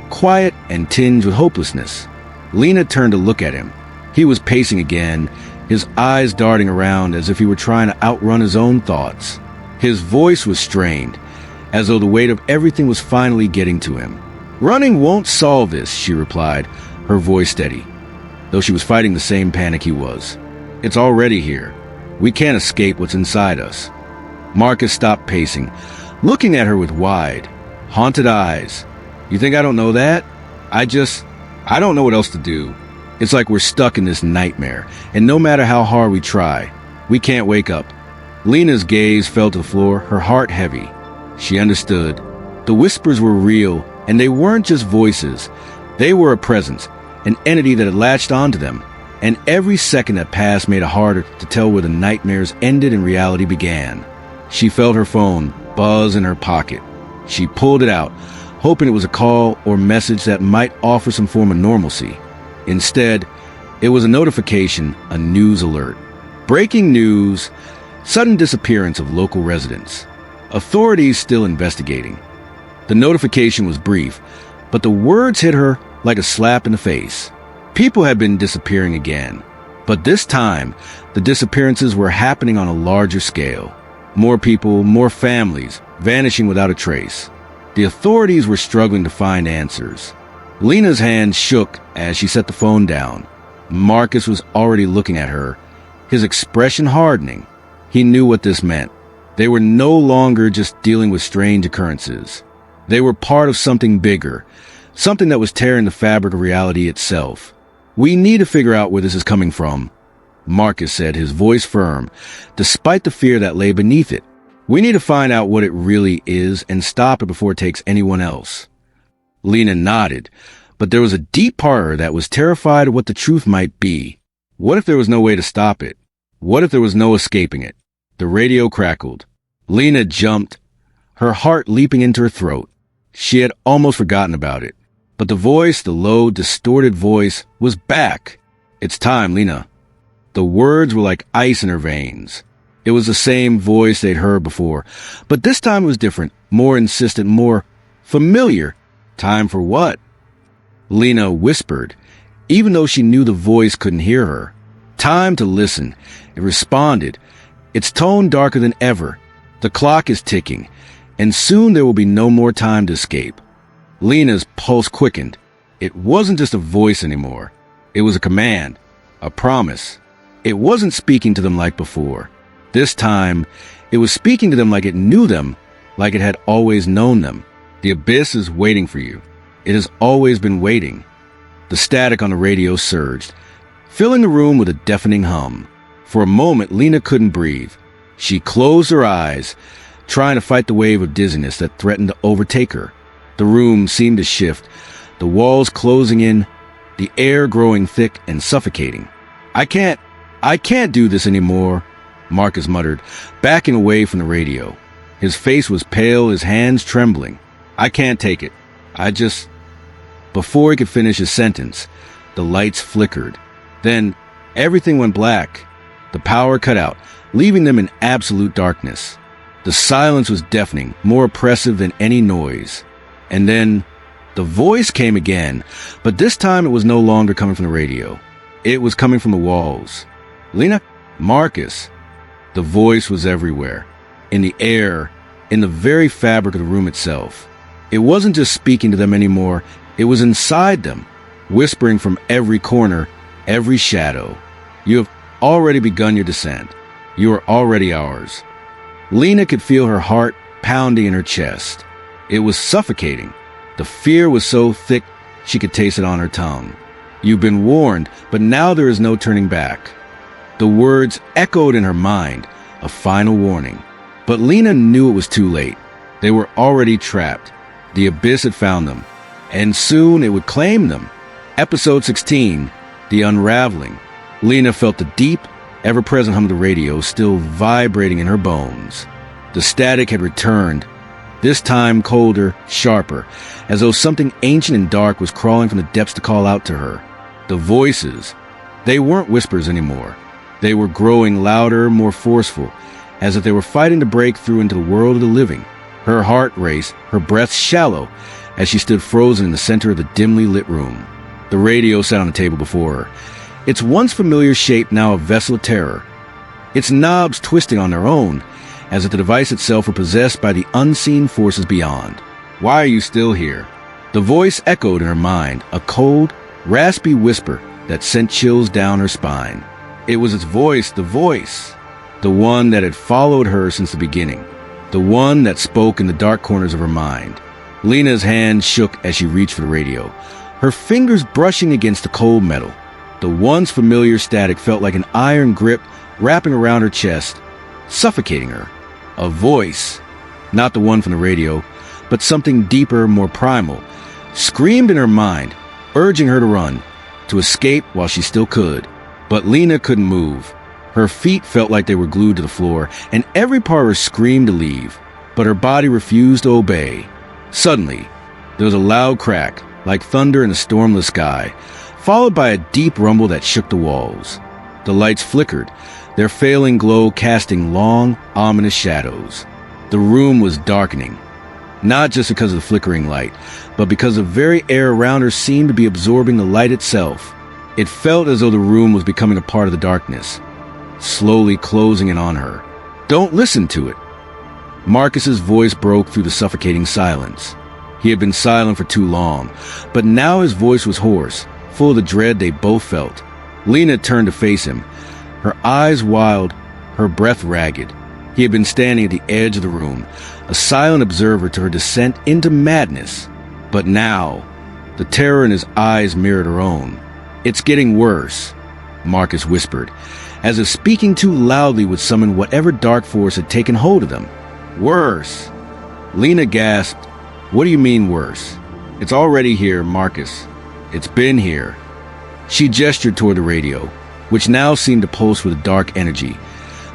quiet and tinged with hopelessness. Lena turned to look at him. He was pacing again, his eyes darting around as if he were trying to outrun his own thoughts. His voice was strained, as though the weight of everything was finally getting to him. "Running won't solve this," she replied, her voice steady, though she was fighting the same panic he was. "It's already here. We can't escape what's inside us." Marcus stopped pacing, looking at her with wide, haunted eyes. "You think I don't know that? I don't know what else to do. It's like we're stuck in this nightmare, and no matter how hard we try, we can't wake up." Lena's gaze fell to the floor, her heart heavy. She understood. The whispers were real, and they weren't just voices. They were a presence, an entity that had latched onto them, and every second that passed made it harder to tell where the nightmares ended and reality began. She felt her phone buzz in her pocket. She pulled it out, hoping it was a call or message that might offer some form of normalcy. Instead, it was a notification, a news alert. Breaking news, sudden disappearance of local residents. Authorities still investigating. The notification was brief, but the words hit her like a slap in the face. People had been disappearing again, but this time, the disappearances were happening on a larger scale. More people, more families, vanishing without a trace. The authorities were struggling to find answers. Lena's hand shook as she set the phone down. Marcus was already looking at her, his expression hardening. He knew what this meant. They were no longer just dealing with strange occurrences. They were part of something bigger, something that was tearing the fabric of reality itself. "We need to figure out where this is coming from," Marcus said, his voice firm, despite the fear that lay beneath it. "We need to find out what it really is and stop it before it takes anyone else." Lena nodded, but there was a deep part of her that was terrified of what the truth might be. What if there was no way to stop it? What if there was no escaping it? The radio crackled. Lena jumped, her heart leaping into her throat. She had almost forgotten about it. But the voice, the low, distorted voice, was back. "It's time, Lena." The words were like ice in her veins. It was the same voice they'd heard before, but this time it was different, more insistent, more familiar. "Time for what?" Lena whispered, even though she knew the voice couldn't hear her. "Time to listen." It responded, its tone darker than ever. "The clock is ticking, and soon there will be no more time to escape." Lena's pulse quickened. It wasn't just a voice anymore. It was a command, a promise. It wasn't speaking to them like before. This time, it was speaking to them like it knew them, like it had always known them. "The abyss is waiting for you. It has always been waiting." The static on the radio surged, filling the room with a deafening hum. For a moment, Lena couldn't breathe. She closed her eyes, trying to fight the wave of dizziness that threatened to overtake her. The room seemed to shift, the walls closing in, the air growing thick and suffocating. I can't do this anymore," Marcus muttered, backing away from the radio. His face was pale, his hands trembling. "I can't take it. Before he could finish his sentence, the lights flickered. Then everything went black. The power cut out. leaving them in absolute darkness. The silence was deafening, more oppressive than any noise. And then the voice came again, but this time it was no longer coming from the radio. It was coming from the walls. "Lena? Marcus." The voice was everywhere. In the air, in the very fabric of the room itself. It wasn't just speaking to them anymore, it was inside them, whispering from every corner, every shadow. "You have already begun your descent. You are already ours." Lena could feel her heart pounding in her chest. It was suffocating. The fear was so thick she could taste it on her tongue. "You've been warned, but now there is no turning back." The words echoed in her mind, a final warning. But Lena knew it was too late. They were already trapped. The abyss had found them, and soon it would claim them. Episode 16, The Unraveling. Lena felt the deep, ever-present hum of the radio still vibrating in her bones. The static had returned, this time colder, sharper, as though something ancient and dark was crawling from the depths to call out to her. The voices, they weren't whispers anymore. They were growing louder, more forceful, as if they were fighting to break through into the world of the living. Her heart raced, her breath shallow, as she stood frozen in the center of the dimly lit room. The radio sat on the table before her, its once familiar shape now a vessel of terror, its knobs twisting on their own, as if the device itself were possessed by the unseen forces beyond. "Why are you still here?" The voice echoed in her mind, a cold, raspy whisper that sent chills down her spine. It was its voice, the one that had followed her since the beginning, the one that spoke in the dark corners of her mind. Lena's hand shook as she reached for the radio, her fingers brushing against the cold metal. The once familiar static felt like an iron grip wrapping around her chest, suffocating her. A voice, not the one from the radio, but something deeper, more primal, screamed in her mind, urging her to run, to escape while she still could. But Lena couldn't move. Her feet felt like they were glued to the floor, and every part of her screamed to leave, but her body refused to obey. Suddenly, there was a loud crack, like thunder in a stormless sky, followed by a deep rumble that shook the walls. The lights flickered, their failing glow casting long, ominous shadows. The room was darkening, not just because of the flickering light, but because the very air around her seemed to be absorbing the light itself. It felt as though the room was becoming a part of the darkness, slowly closing in on her. "Don't listen to it." Marcus's voice broke through the suffocating silence. He had been silent for too long, but now his voice was hoarse, full of the dread they both felt. Lena turned to face him, her eyes wild, her breath ragged. He had been standing at the edge of the room, a silent observer to her descent into madness. But now, the terror in his eyes mirrored her own. "It's getting worse," Marcus whispered, as if speaking too loudly would summon whatever dark force had taken hold of them. "Worse?" Lena gasped. "What do you mean worse?" "It's already here, Marcus. It's been here." She gestured toward the radio, which now seemed to pulse with a dark energy,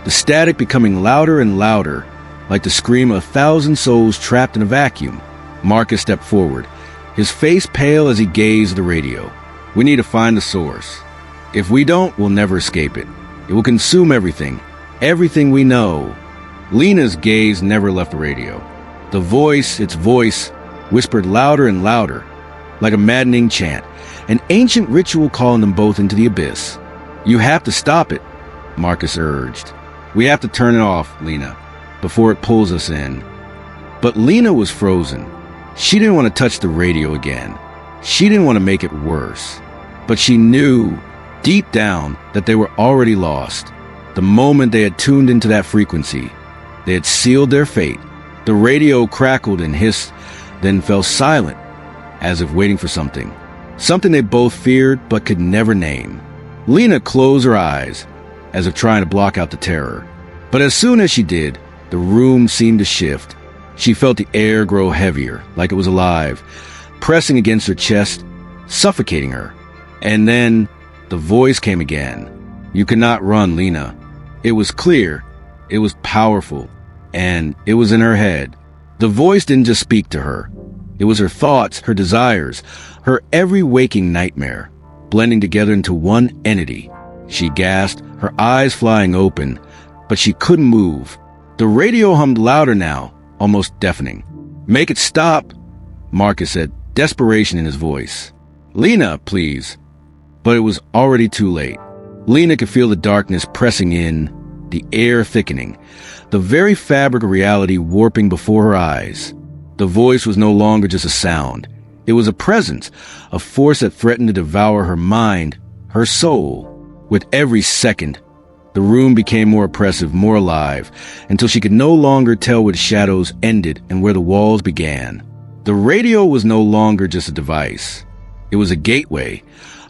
the static becoming louder and louder, like the scream of 1,000 souls trapped in a vacuum. Marcus stepped forward, his face pale as he gazed at the radio. "We need to find the source. If we don't, we'll never escape it. It will consume everything we know." Lena's gaze never left the radio. The voice, its voice, whispered louder and louder, like a maddening chant, an ancient ritual calling them both into the abyss. "You have to stop it," Marcus urged. "We have to turn it off, Lena, before it pulls us in." But Lena was frozen. She didn't want to touch the radio again. She didn't want to make it worse. But she knew, deep down, that they were already lost. The moment they had tuned into that frequency, they had sealed their fate. The radio crackled and hissed, then fell silent, as if waiting for something. Something they both feared but could never name. Lena closed her eyes, as if trying to block out the terror. But as soon as she did, the room seemed to shift. She felt the air grow heavier, like it was alive, pressing against her chest, suffocating her. And then the voice came again. "You cannot run, Lena." It was clear, it was powerful, and it was in her head. The voice didn't just speak to her. It was her thoughts, her desires, her every waking nightmare, blending together into one entity. She gasped, her eyes flying open, but she couldn't move. The radio hummed louder now, almost deafening. "Make it stop," Marcus said, desperation in his voice. "Lena, please." But it was already too late. Lena could feel the darkness pressing in, the air thickening, the very fabric of reality warping before her eyes. The voice was no longer just a sound. It was a presence, a force that threatened to devour her mind, her soul. With every second, the room became more oppressive, more alive, until she could no longer tell where the shadows ended and where the walls began. The radio was no longer just a device. It was a gateway,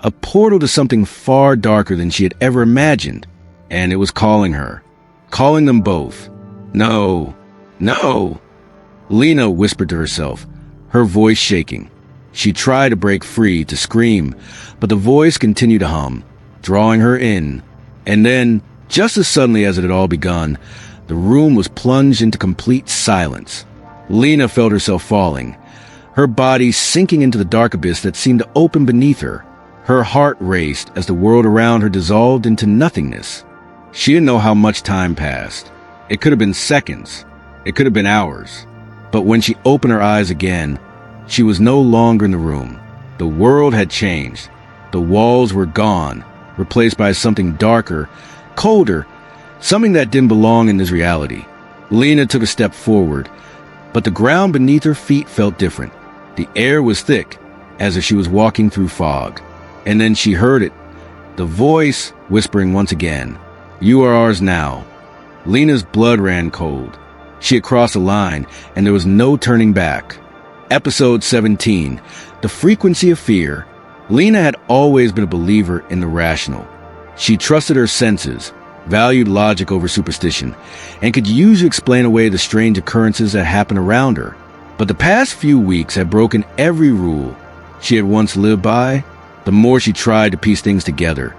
a portal to something far darker than she had ever imagined. And it was calling her, calling them both. "No, no," Lena whispered to herself, her voice shaking. She tried to break free, to scream, but the voice continued to hum, drawing her in. And then, just as suddenly as it had all begun, the room was plunged into complete silence. Lena felt herself falling, her body sinking into the dark abyss that seemed to open beneath her. Her heart raced as the world around her dissolved into nothingness. She didn't know how much time passed. It could have been seconds. It could have been hours. But when she opened her eyes again, she was no longer in the room. The world had changed. The walls were gone, replaced by something darker, colder, something that didn't belong in this reality. Lena took a step forward, but the ground beneath her feet felt different. The air was thick, as if she was walking through fog. And then she heard it, the voice whispering once again, "You are ours now." Lena's blood ran cold. She had crossed a line, and there was no turning back. Episode 17, The Frequency of Fear. Lena had always been a believer in the rational. She trusted her senses, valued logic over superstition, and could usually explain away the strange occurrences that happened around her. But the past few weeks had broken every rule she had once lived by. The more she tried to piece things together,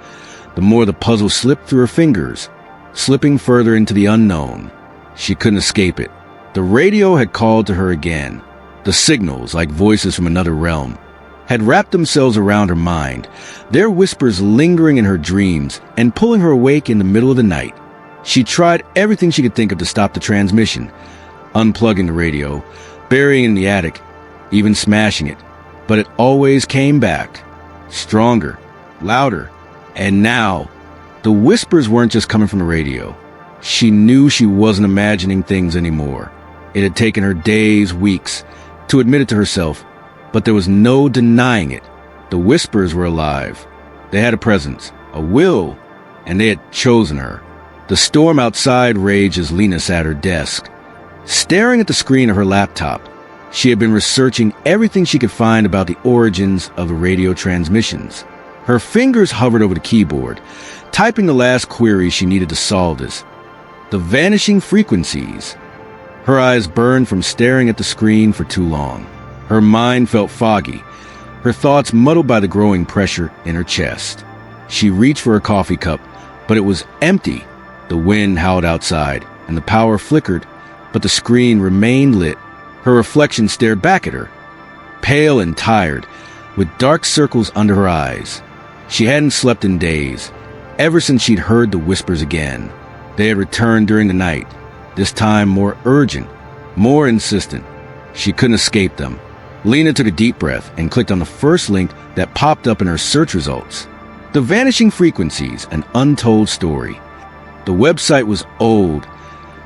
the more the puzzle slipped through her fingers, slipping further into the unknown. She couldn't escape it. The radio had called to her again. The signals, like voices from another realm, had wrapped themselves around her mind, their whispers lingering in her dreams and pulling her awake in the middle of the night. She tried everything she could think of to stop the transmission, unplugging the radio, burying it in the attic, even smashing it. But it always came back, stronger, louder. And now, the whispers weren't just coming from the radio. She knew she wasn't imagining things anymore. It had taken her days, weeks, to admit it to herself, but there was no denying it. The whispers were alive. They had a presence, a will, and they had chosen her. The storm outside raged as Lena sat at her desk, staring at the screen of her laptop. She had been researching everything she could find about the origins of the radio transmissions. Her fingers hovered over the keyboard, typing the last query she needed to solve this. The vanishing frequencies. Her eyes burned from staring at the screen for too long. Her mind felt foggy, her thoughts muddled by the growing pressure in her chest. She reached for her coffee cup, but it was empty. The wind howled outside, and the power flickered, but the screen remained lit. Her reflection stared back at her, pale and tired, with dark circles under her eyes. She hadn't slept in days, ever since she'd heard the whispers again. They had returned during the night, this time more urgent, more insistent. She couldn't escape them. Lena took a deep breath and clicked on the first link that popped up in her search results. The Vanishing Frequencies, an Untold Story. The website was old.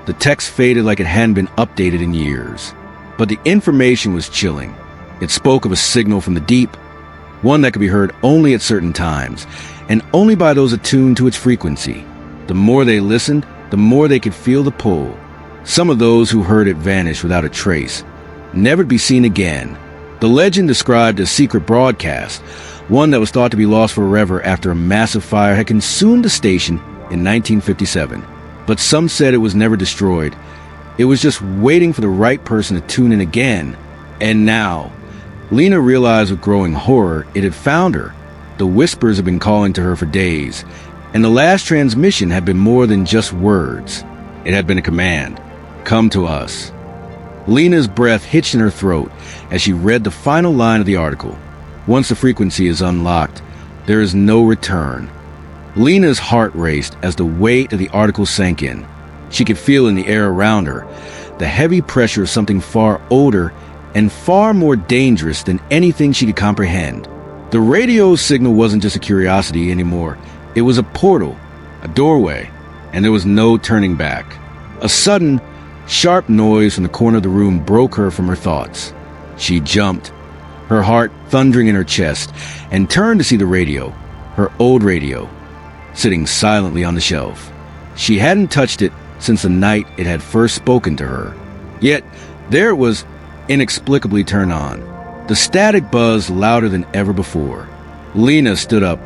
The text faded like it hadn't been updated in years. But the information was chilling. It spoke of a signal from the deep, one that could be heard only at certain times, and only by those attuned to its frequency. The more they listened, the more they could feel the pull. Some of those who heard it vanished without a trace, never to be seen again. The legend described a secret broadcast, one that was thought to be lost forever after a massive fire had consumed the station in 1957. But some said it was never destroyed. It was just waiting for the right person to tune in again. And now, Lena realized with growing horror it had found her. The whispers had been calling to her for days, and the last transmission had been more than just words. It had been a command. Come to us. Lena's breath hitched in her throat as she read the final line of the article. Once the frequency is unlocked, there is no return. Lena's heart raced as the weight of the article sank in. She could feel in the air around her the heavy pressure of something far older and far more dangerous than anything she could comprehend. The radio signal wasn't just a curiosity anymore. It was a portal, a doorway, and there was no turning back. A sudden, sharp noise from the corner of the room broke her from her thoughts. She jumped, her heart thundering in her chest, and turned to see the radio, her old radio, sitting silently on the shelf. She hadn't touched it since the night it had first spoken to her. Yet, there it was, inexplicably turned on. The static buzzed louder than ever before. Lena stood up,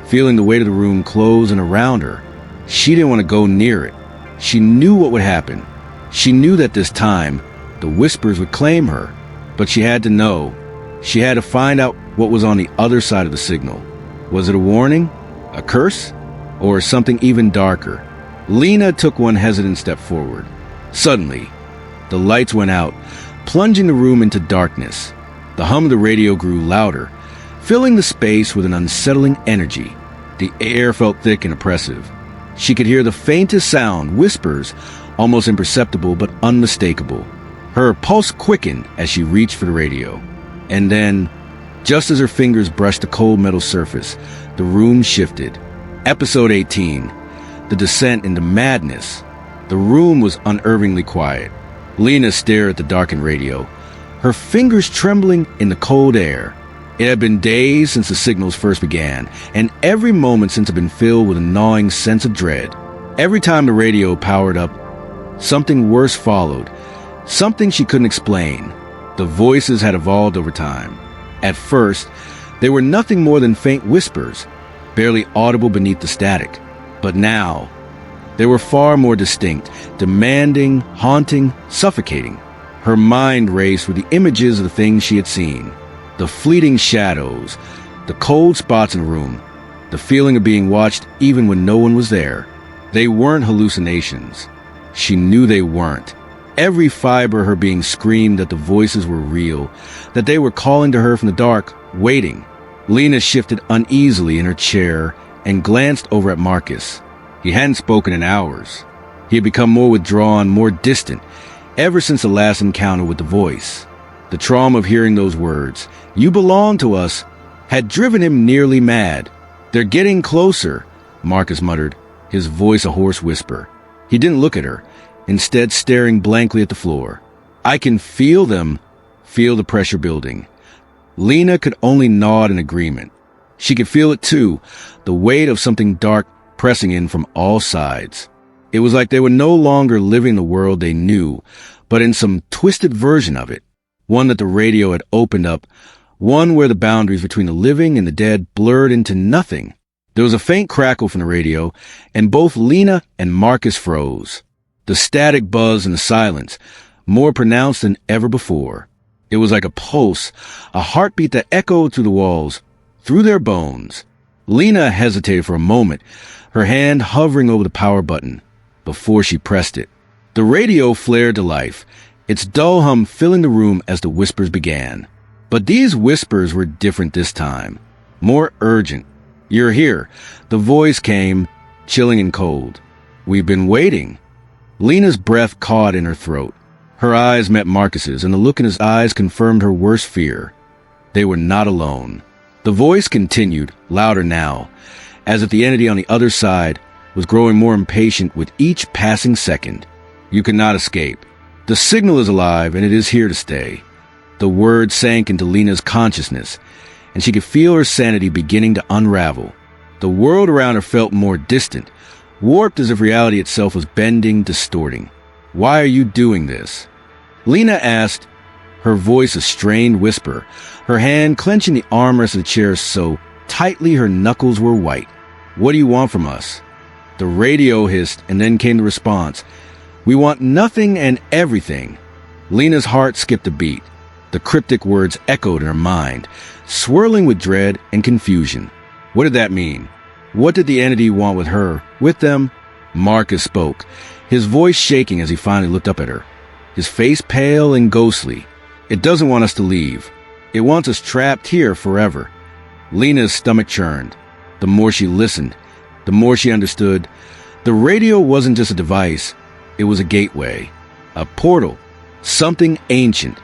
feeling the weight of the room close in around her. She didn't want to go near it. She knew what would happen. She knew that this time, the whispers would claim her. But she had to know. She had to find out what was on the other side of the signal. Was it a warning? A curse? Or something even darker? Lena took one hesitant step forward. Suddenly, the lights went out, plunging the room into darkness. The hum of the radio grew louder, filling the space with an unsettling energy. The air felt thick and oppressive. She could hear the faintest sound, whispers, almost imperceptible but unmistakable. Her pulse quickened as she reached for the radio. And then, just as her fingers brushed the cold metal surface, the room shifted. Episode 18. The Descent into Madness. The room was unnervingly quiet. Lena stared at the darkened radio, her fingers trembling in the cold air. It had been days since the signals first began, and every moment since had been filled with a gnawing sense of dread. Every time the radio powered up, something worse followed, something she couldn't explain. The voices had evolved over time. At first, they were nothing more than faint whispers, barely audible beneath the static. But now, they were far more distinct, demanding, haunting, suffocating. Her mind raced with the images of the things she had seen. The fleeting shadows, the cold spots in the room, the feeling of being watched even when no one was there. They weren't hallucinations. She knew they weren't. Every fiber of her being screamed that the voices were real, that they were calling to her from the dark, waiting. Lena shifted uneasily in her chair and glanced over at Marcus. He hadn't spoken in hours. He had become more withdrawn, more distant, ever since the last encounter with the voice. The trauma of hearing those words, "You belong to us," had driven him nearly mad. "They're getting closer," Marcus muttered, his voice a hoarse whisper. He didn't look at her, instead staring blankly at the floor. "I can feel them," feel the pressure building. Lena could only nod in agreement. She could feel it too, the weight of something dark pressing in from all sides. It was like they were no longer living the world they knew, but in some twisted version of it, one that the radio had opened up, one where the boundaries between the living and the dead blurred into nothing. There was a faint crackle from the radio, and both Lena and Marcus froze. The static buzzed in the silence, more pronounced than ever before. It was like a pulse, a heartbeat that echoed through the walls, through their bones. Lena hesitated for a moment, her hand hovering over the power button, before she pressed it. The radio flared to life, its dull hum filling the room as the whispers began. But these whispers were different this time, more urgent. "You're here." The voice came, chilling and cold. "We've been waiting." Lena's breath caught in her throat. Her eyes met Marcus's, and the look in his eyes confirmed her worst fear. They were not alone. The voice continued, louder now, as if the entity on the other side was growing more impatient with each passing second. "You cannot escape. The signal is alive, and it is here to stay." The word sank into Lena's consciousness, and she could feel her sanity beginning to unravel. The world around her felt more distant, warped as if reality itself was bending, distorting. "Why are you doing this?" Lena asked, her voice a strained whisper, her hand clenching the armrest of the chair so tightly her knuckles were white. "What do you want from us?" The radio hissed, and then came the response. "We want nothing and everything." Lena's heart skipped a beat. The cryptic words echoed in her mind, swirling with dread and confusion. What did that mean? What did the entity want with her, with them? Marcus spoke, his voice shaking as he finally looked up at her, his face pale and ghostly. "It doesn't want us to leave. It wants us trapped here forever." Lena's stomach churned. The more she listened, the more she understood. The radio wasn't just a device. It was a gateway, a portal. Something ancient,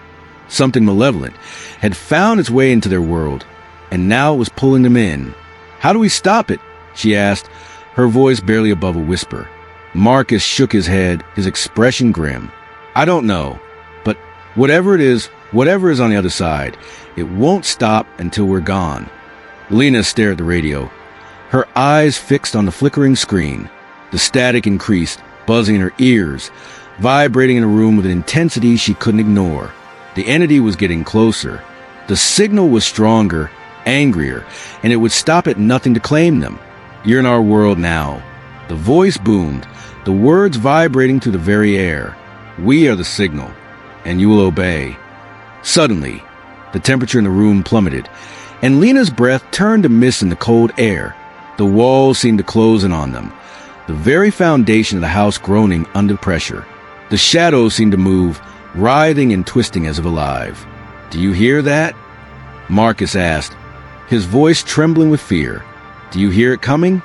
something malevolent, had found its way into their world, and now it was pulling them in. "How do we stop it?" she asked, her voice barely above a whisper. Marcus shook his head, his expression grim. "I don't know, but whatever it is, whatever is on the other side, it won't stop until we're gone." Lena stared at the radio, her eyes fixed on the flickering screen. The static increased, buzzing in her ears, vibrating in a room with an intensity she couldn't ignore. The entity was getting closer. The signal was stronger, angrier, and it would stop at nothing to claim them. "You're in our world now." The voice boomed, the words vibrating through the very air. "We are the signal, and you will obey." Suddenly, the temperature in the room plummeted, and Lena's breath turned to mist in the cold air. The walls seemed to close in on them, the very foundation of the house groaning under pressure. The shadows seemed to move, writhing and twisting as if alive. "Do you hear that?" Marcus asked, his voice trembling with fear. "Do you hear it coming?"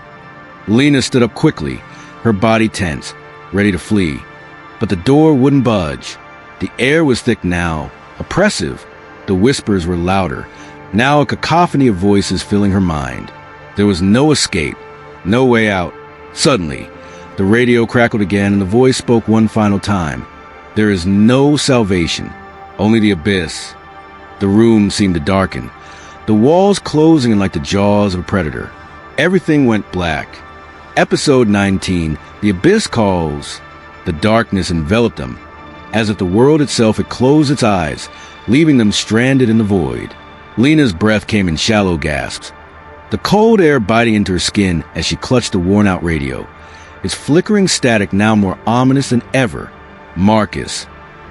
Lena stood up quickly, her body tense, ready to flee. But the door wouldn't budge. The air was thick now, oppressive. The whispers were louder, now a cacophony of voices filling her mind. There was no escape, no way out. Suddenly, the radio crackled again and the voice spoke one final time. "There is no salvation, only the abyss." The room seemed to darken, the walls closing in like the jaws of a predator. Everything went black. Episode 19, The Abyss Calls. The darkness enveloped them, as if the world itself had closed its eyes, leaving them stranded in the void. Lena's breath came in shallow gasps, the cold air biting into her skin as she clutched the worn-out radio, its flickering static now more ominous than ever. Marcus,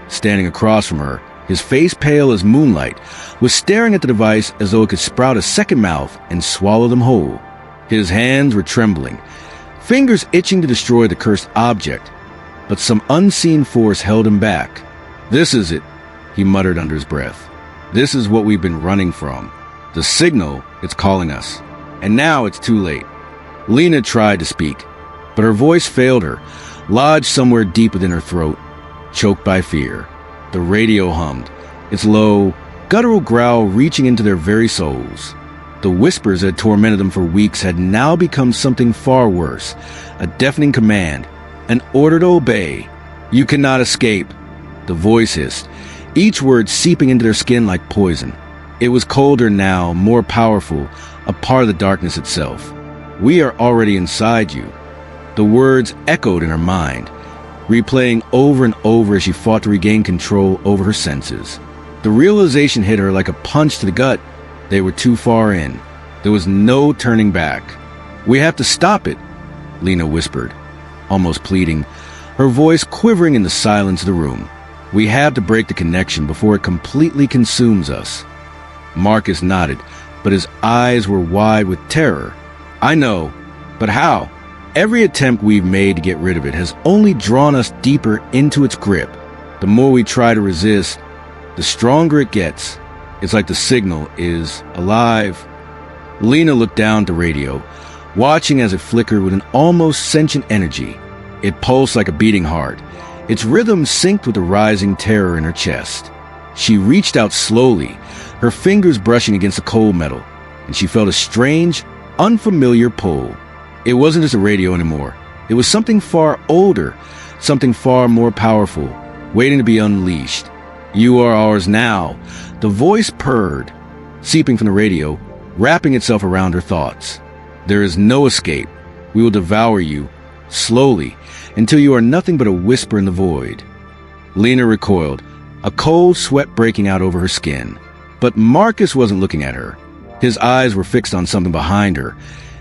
standing across from her, his face pale as moonlight, was staring at the device as though it could sprout a second mouth and swallow them whole. His hands were trembling, fingers itching to destroy the cursed object, but some unseen force held him back. "This is it," he muttered under his breath. "This is what we've been running from. The signal, it's calling us. And now it's too late." Lena tried to speak, but her voice failed her, lodged somewhere deep within her throat, choked by fear. The radio hummed, its low, guttural growl reaching into their very souls. The whispers that had tormented them for weeks had now become something far worse, a deafening command, an order to obey. "You cannot escape," the voice hissed, each word seeping into their skin like poison. It was colder now, more powerful, a part of the darkness itself. "We are already inside you." The words echoed in her mind, replaying over and over as she fought to regain control over her senses. The realization hit her like a punch to the gut. They were too far in. There was no turning back. "We have to stop it," Lena whispered, almost pleading, her voice quivering in the silence of the room. "We have to break the connection before it completely consumes us." Marcus nodded, but his eyes were wide with terror. "I know, but how? Every attempt we've made to get rid of it has only drawn us deeper into its grip. The more we try to resist, the stronger it gets. It's like the signal is alive." Lena looked down at the radio, watching as it flickered with an almost sentient energy. It pulsed like a beating heart, its rhythm synced with the rising terror in her chest. She reached out slowly, her fingers brushing against the cold metal, and she felt a strange, unfamiliar pull. It wasn't just a radio anymore. It was something far older, something far more powerful, waiting to be unleashed. "You are ours now," the voice purred, seeping from the radio, wrapping itself around her thoughts. "There is no escape. We will devour you, slowly, until you are nothing but a whisper in the void." Lena recoiled, a cold sweat breaking out over her skin. But Marcus wasn't looking at her. His eyes were fixed on something behind her,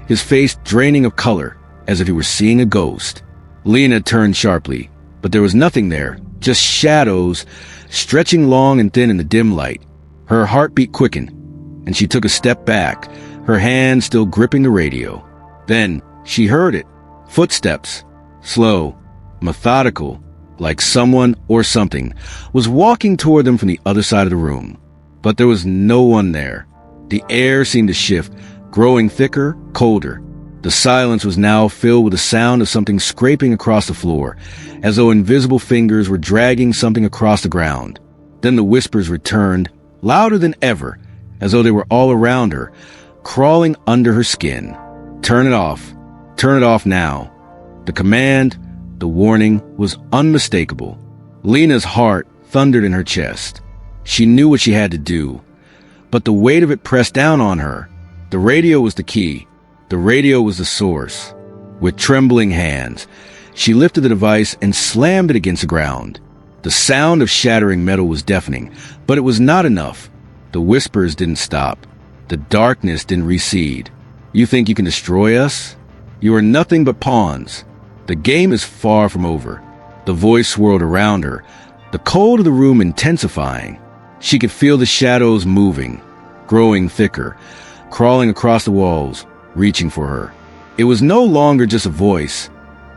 his face draining of color, as if he were seeing a ghost. Lena turned sharply, but there was nothing there, just shadows, stretching long and thin in the dim light. Her heartbeat quickened, and she took a step back, her hand still gripping the radio. Then she heard it. Footsteps, slow, methodical, like someone or something was walking toward them from the other side of the room. But there was no one there. The air seemed to shift, growing thicker, colder. The silence was now filled with the sound of something scraping across the floor, as though invisible fingers were dragging something across the ground. Then the whispers returned, louder than ever, as though they were all around her, crawling under her skin. Turn it off. Turn it off now. The command, the warning, was unmistakable. Lena's heart thundered in her chest. She knew what she had to do, but the weight of it pressed down on her. The radio was the key. The radio was the source. With trembling hands, she lifted the device and slammed it against the ground. The sound of shattering metal was deafening, but it was not enough. The whispers didn't stop. The darkness didn't recede. You think you can destroy us? You are nothing but pawns. The game is far from over. The voice swirled around her, the cold of the room intensifying. She could feel the shadows moving, growing thicker, crawling across the walls, reaching for her. It was no longer just a voice.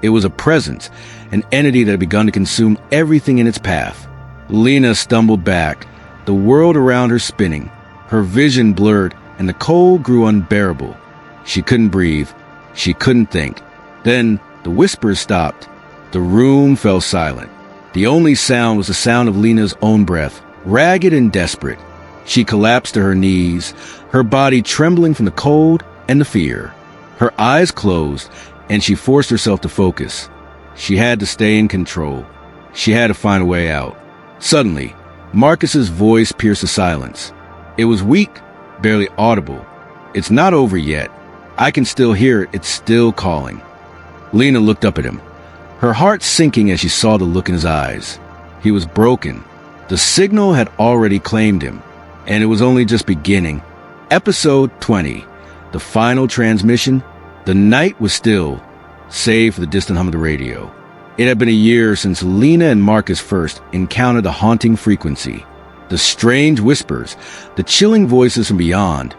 It was a presence, an entity that had begun to consume everything in its path. Lena stumbled back, the world around her spinning. Her vision blurred, and the cold grew unbearable. She couldn't breathe. She couldn't think. Then the whispers stopped. The room fell silent. The only sound was the sound of Lena's own breath, ragged and desperate. She collapsed to her knees, her body trembling from the cold and the fear. Her eyes closed, and she forced herself to focus. She had to stay in control. She had to find a way out. Suddenly, Marcus's voice pierced the silence. It was weak, barely audible. It's not over yet. I can still hear it. It's still calling. Lena looked up at him, her heart sinking as she saw the look in his eyes. He was broken. The signal had already claimed him, and it was only just beginning. Episode 20. The final transmission. The night was still, save for the distant hum of the radio. It had been a year since Lena and Marcus first encountered the haunting frequency. The strange whispers, the chilling voices from beyond.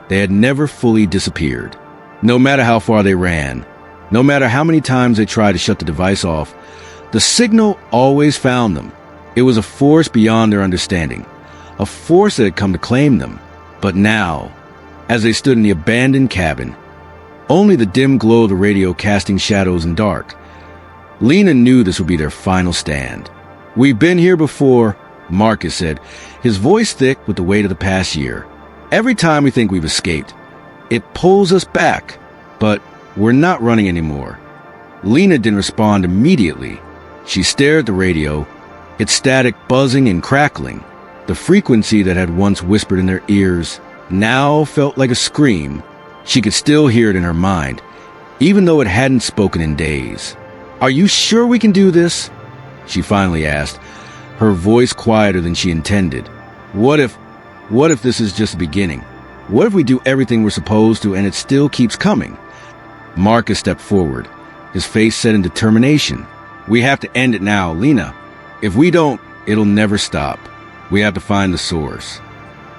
They had never fully disappeared. No matter how far they ran, no matter how many times they tried to shut the device off, the signal always found them. It was a force beyond their understanding, a force that had come to claim them. But now, as they stood in the abandoned cabin, only the dim glow of the radio casting shadows in dark, Lena knew this would be their final stand. "We've been here before," Marcus said, his voice thick with the weight of the past year. "Every time we think we've escaped, it pulls us back, but we're not running anymore." Lena didn't respond immediately. She stared at the radio, its static buzzing and crackling. The frequency that had once whispered in their ears now felt like a scream. She could still hear it in her mind, even though it hadn't spoken in days. "Are you sure we can do this?" she finally asked, her voice quieter than she intended. What if this is just the beginning? What if we do everything we're supposed to and it still keeps coming?" Marcus stepped forward, his face set in determination. "We have to end it now, Lena. If we don't, it'll never stop. We have to find the source."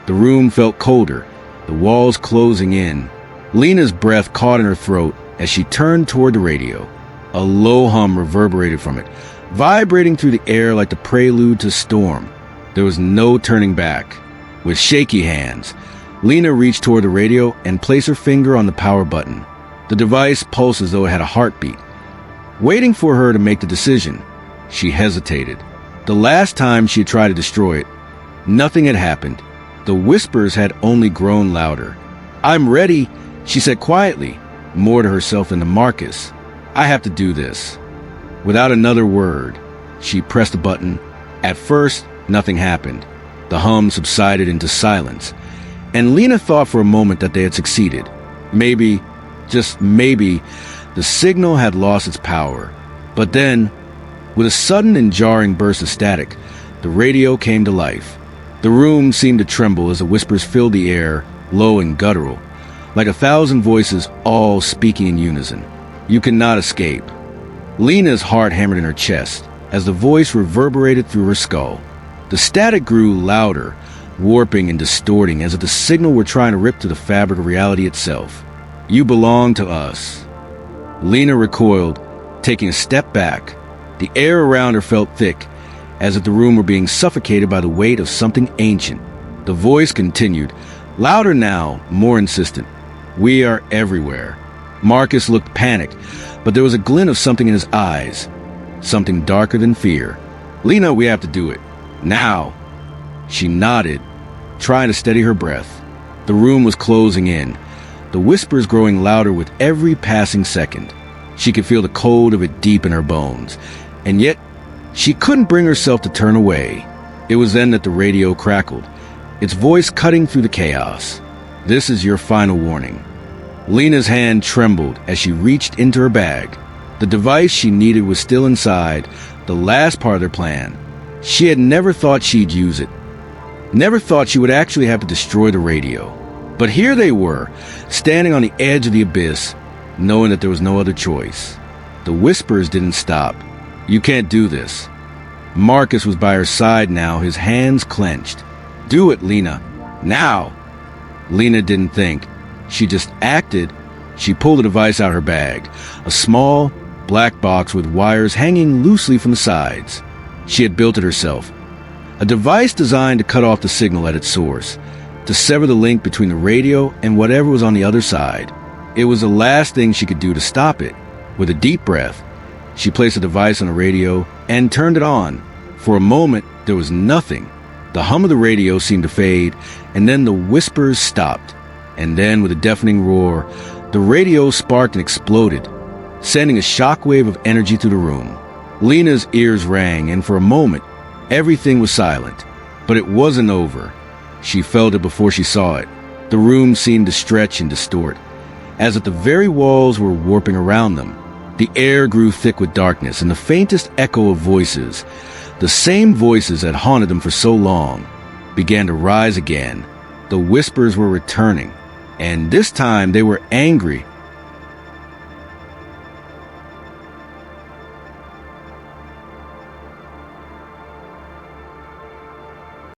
The room felt colder, the walls closing in. Lena's breath caught in her throat as she turned toward the radio. A low hum reverberated from it, vibrating through the air like the prelude to storm. There was no turning back. With shaky hands, Lena reached toward the radio and placed her finger on the power button. The device pulsed as though it had a heartbeat, waiting for her to make the decision. She hesitated. The last time she had tried to destroy it, nothing had happened. The whispers had only grown louder. "I'm ready," she said quietly, more to herself than to Marcus. "I have to do this." Without another word, she pressed the button. At first, nothing happened. The hum subsided into silence, and Lena thought for a moment that they had succeeded. Maybe, just maybe, the signal had lost its power. But then, with a sudden and jarring burst of static, the radio came to life. The room seemed to tremble as the whispers filled the air, low and guttural, like 1,000 voices all speaking in unison. "You cannot escape." Lena's heart hammered in her chest as the voice reverberated through her skull. The static grew louder, warping and distorting as if the signal were trying to rip through the fabric of reality itself. "You belong to us." Lena recoiled, taking a step back. The air around her felt thick, as if the room were being suffocated by the weight of something ancient. The voice continued, louder now, more insistent. "We are everywhere. Marcus looked panicked, but there was a glint of something in his eyes. Something darker than fear. "Lena, we have to do it. Now." She nodded, trying to steady her breath. The room was closing in, the whispers growing louder with every passing second. She could feel the cold of it deep in her bones, and yet she couldn't bring herself to turn away. It was then that the radio crackled, its voice cutting through the chaos. "This is your final warning." Lena's hand trembled as she reached into her bag. The device she needed was still inside, the last part of their plan. She had never thought she'd use it. Never thought she would actually have to destroy the radio. But here they were, standing on the edge of the abyss, knowing that there was no other choice. The whispers didn't stop. "You can't do this." Marcus was by her side now, his hands clenched. "Do it, Lena. Now." Lena didn't think. She just acted. She pulled the device out of her bag, a small, black box with wires hanging loosely from the sides. She had built it herself. A device designed to cut off the signal at its source, to sever the link between the radio and whatever was on the other side. It was the last thing she could do to stop it. With a deep breath, she placed the device on the radio and turned it on. For a moment, there was nothing. The hum of the radio seemed to fade, and then the whispers stopped. And then, with a deafening roar, the radio sparked and exploded, sending a shockwave of energy through the room. Lena's ears rang, and for a moment, everything was silent. But it wasn't over. She felt it before she saw it. The room seemed to stretch and distort, as if the very walls were warping around them. The air grew thick with darkness and the faintest echo of voices, the same voices that haunted them for so long, began to rise again. The whispers were returning, and this time they were angry,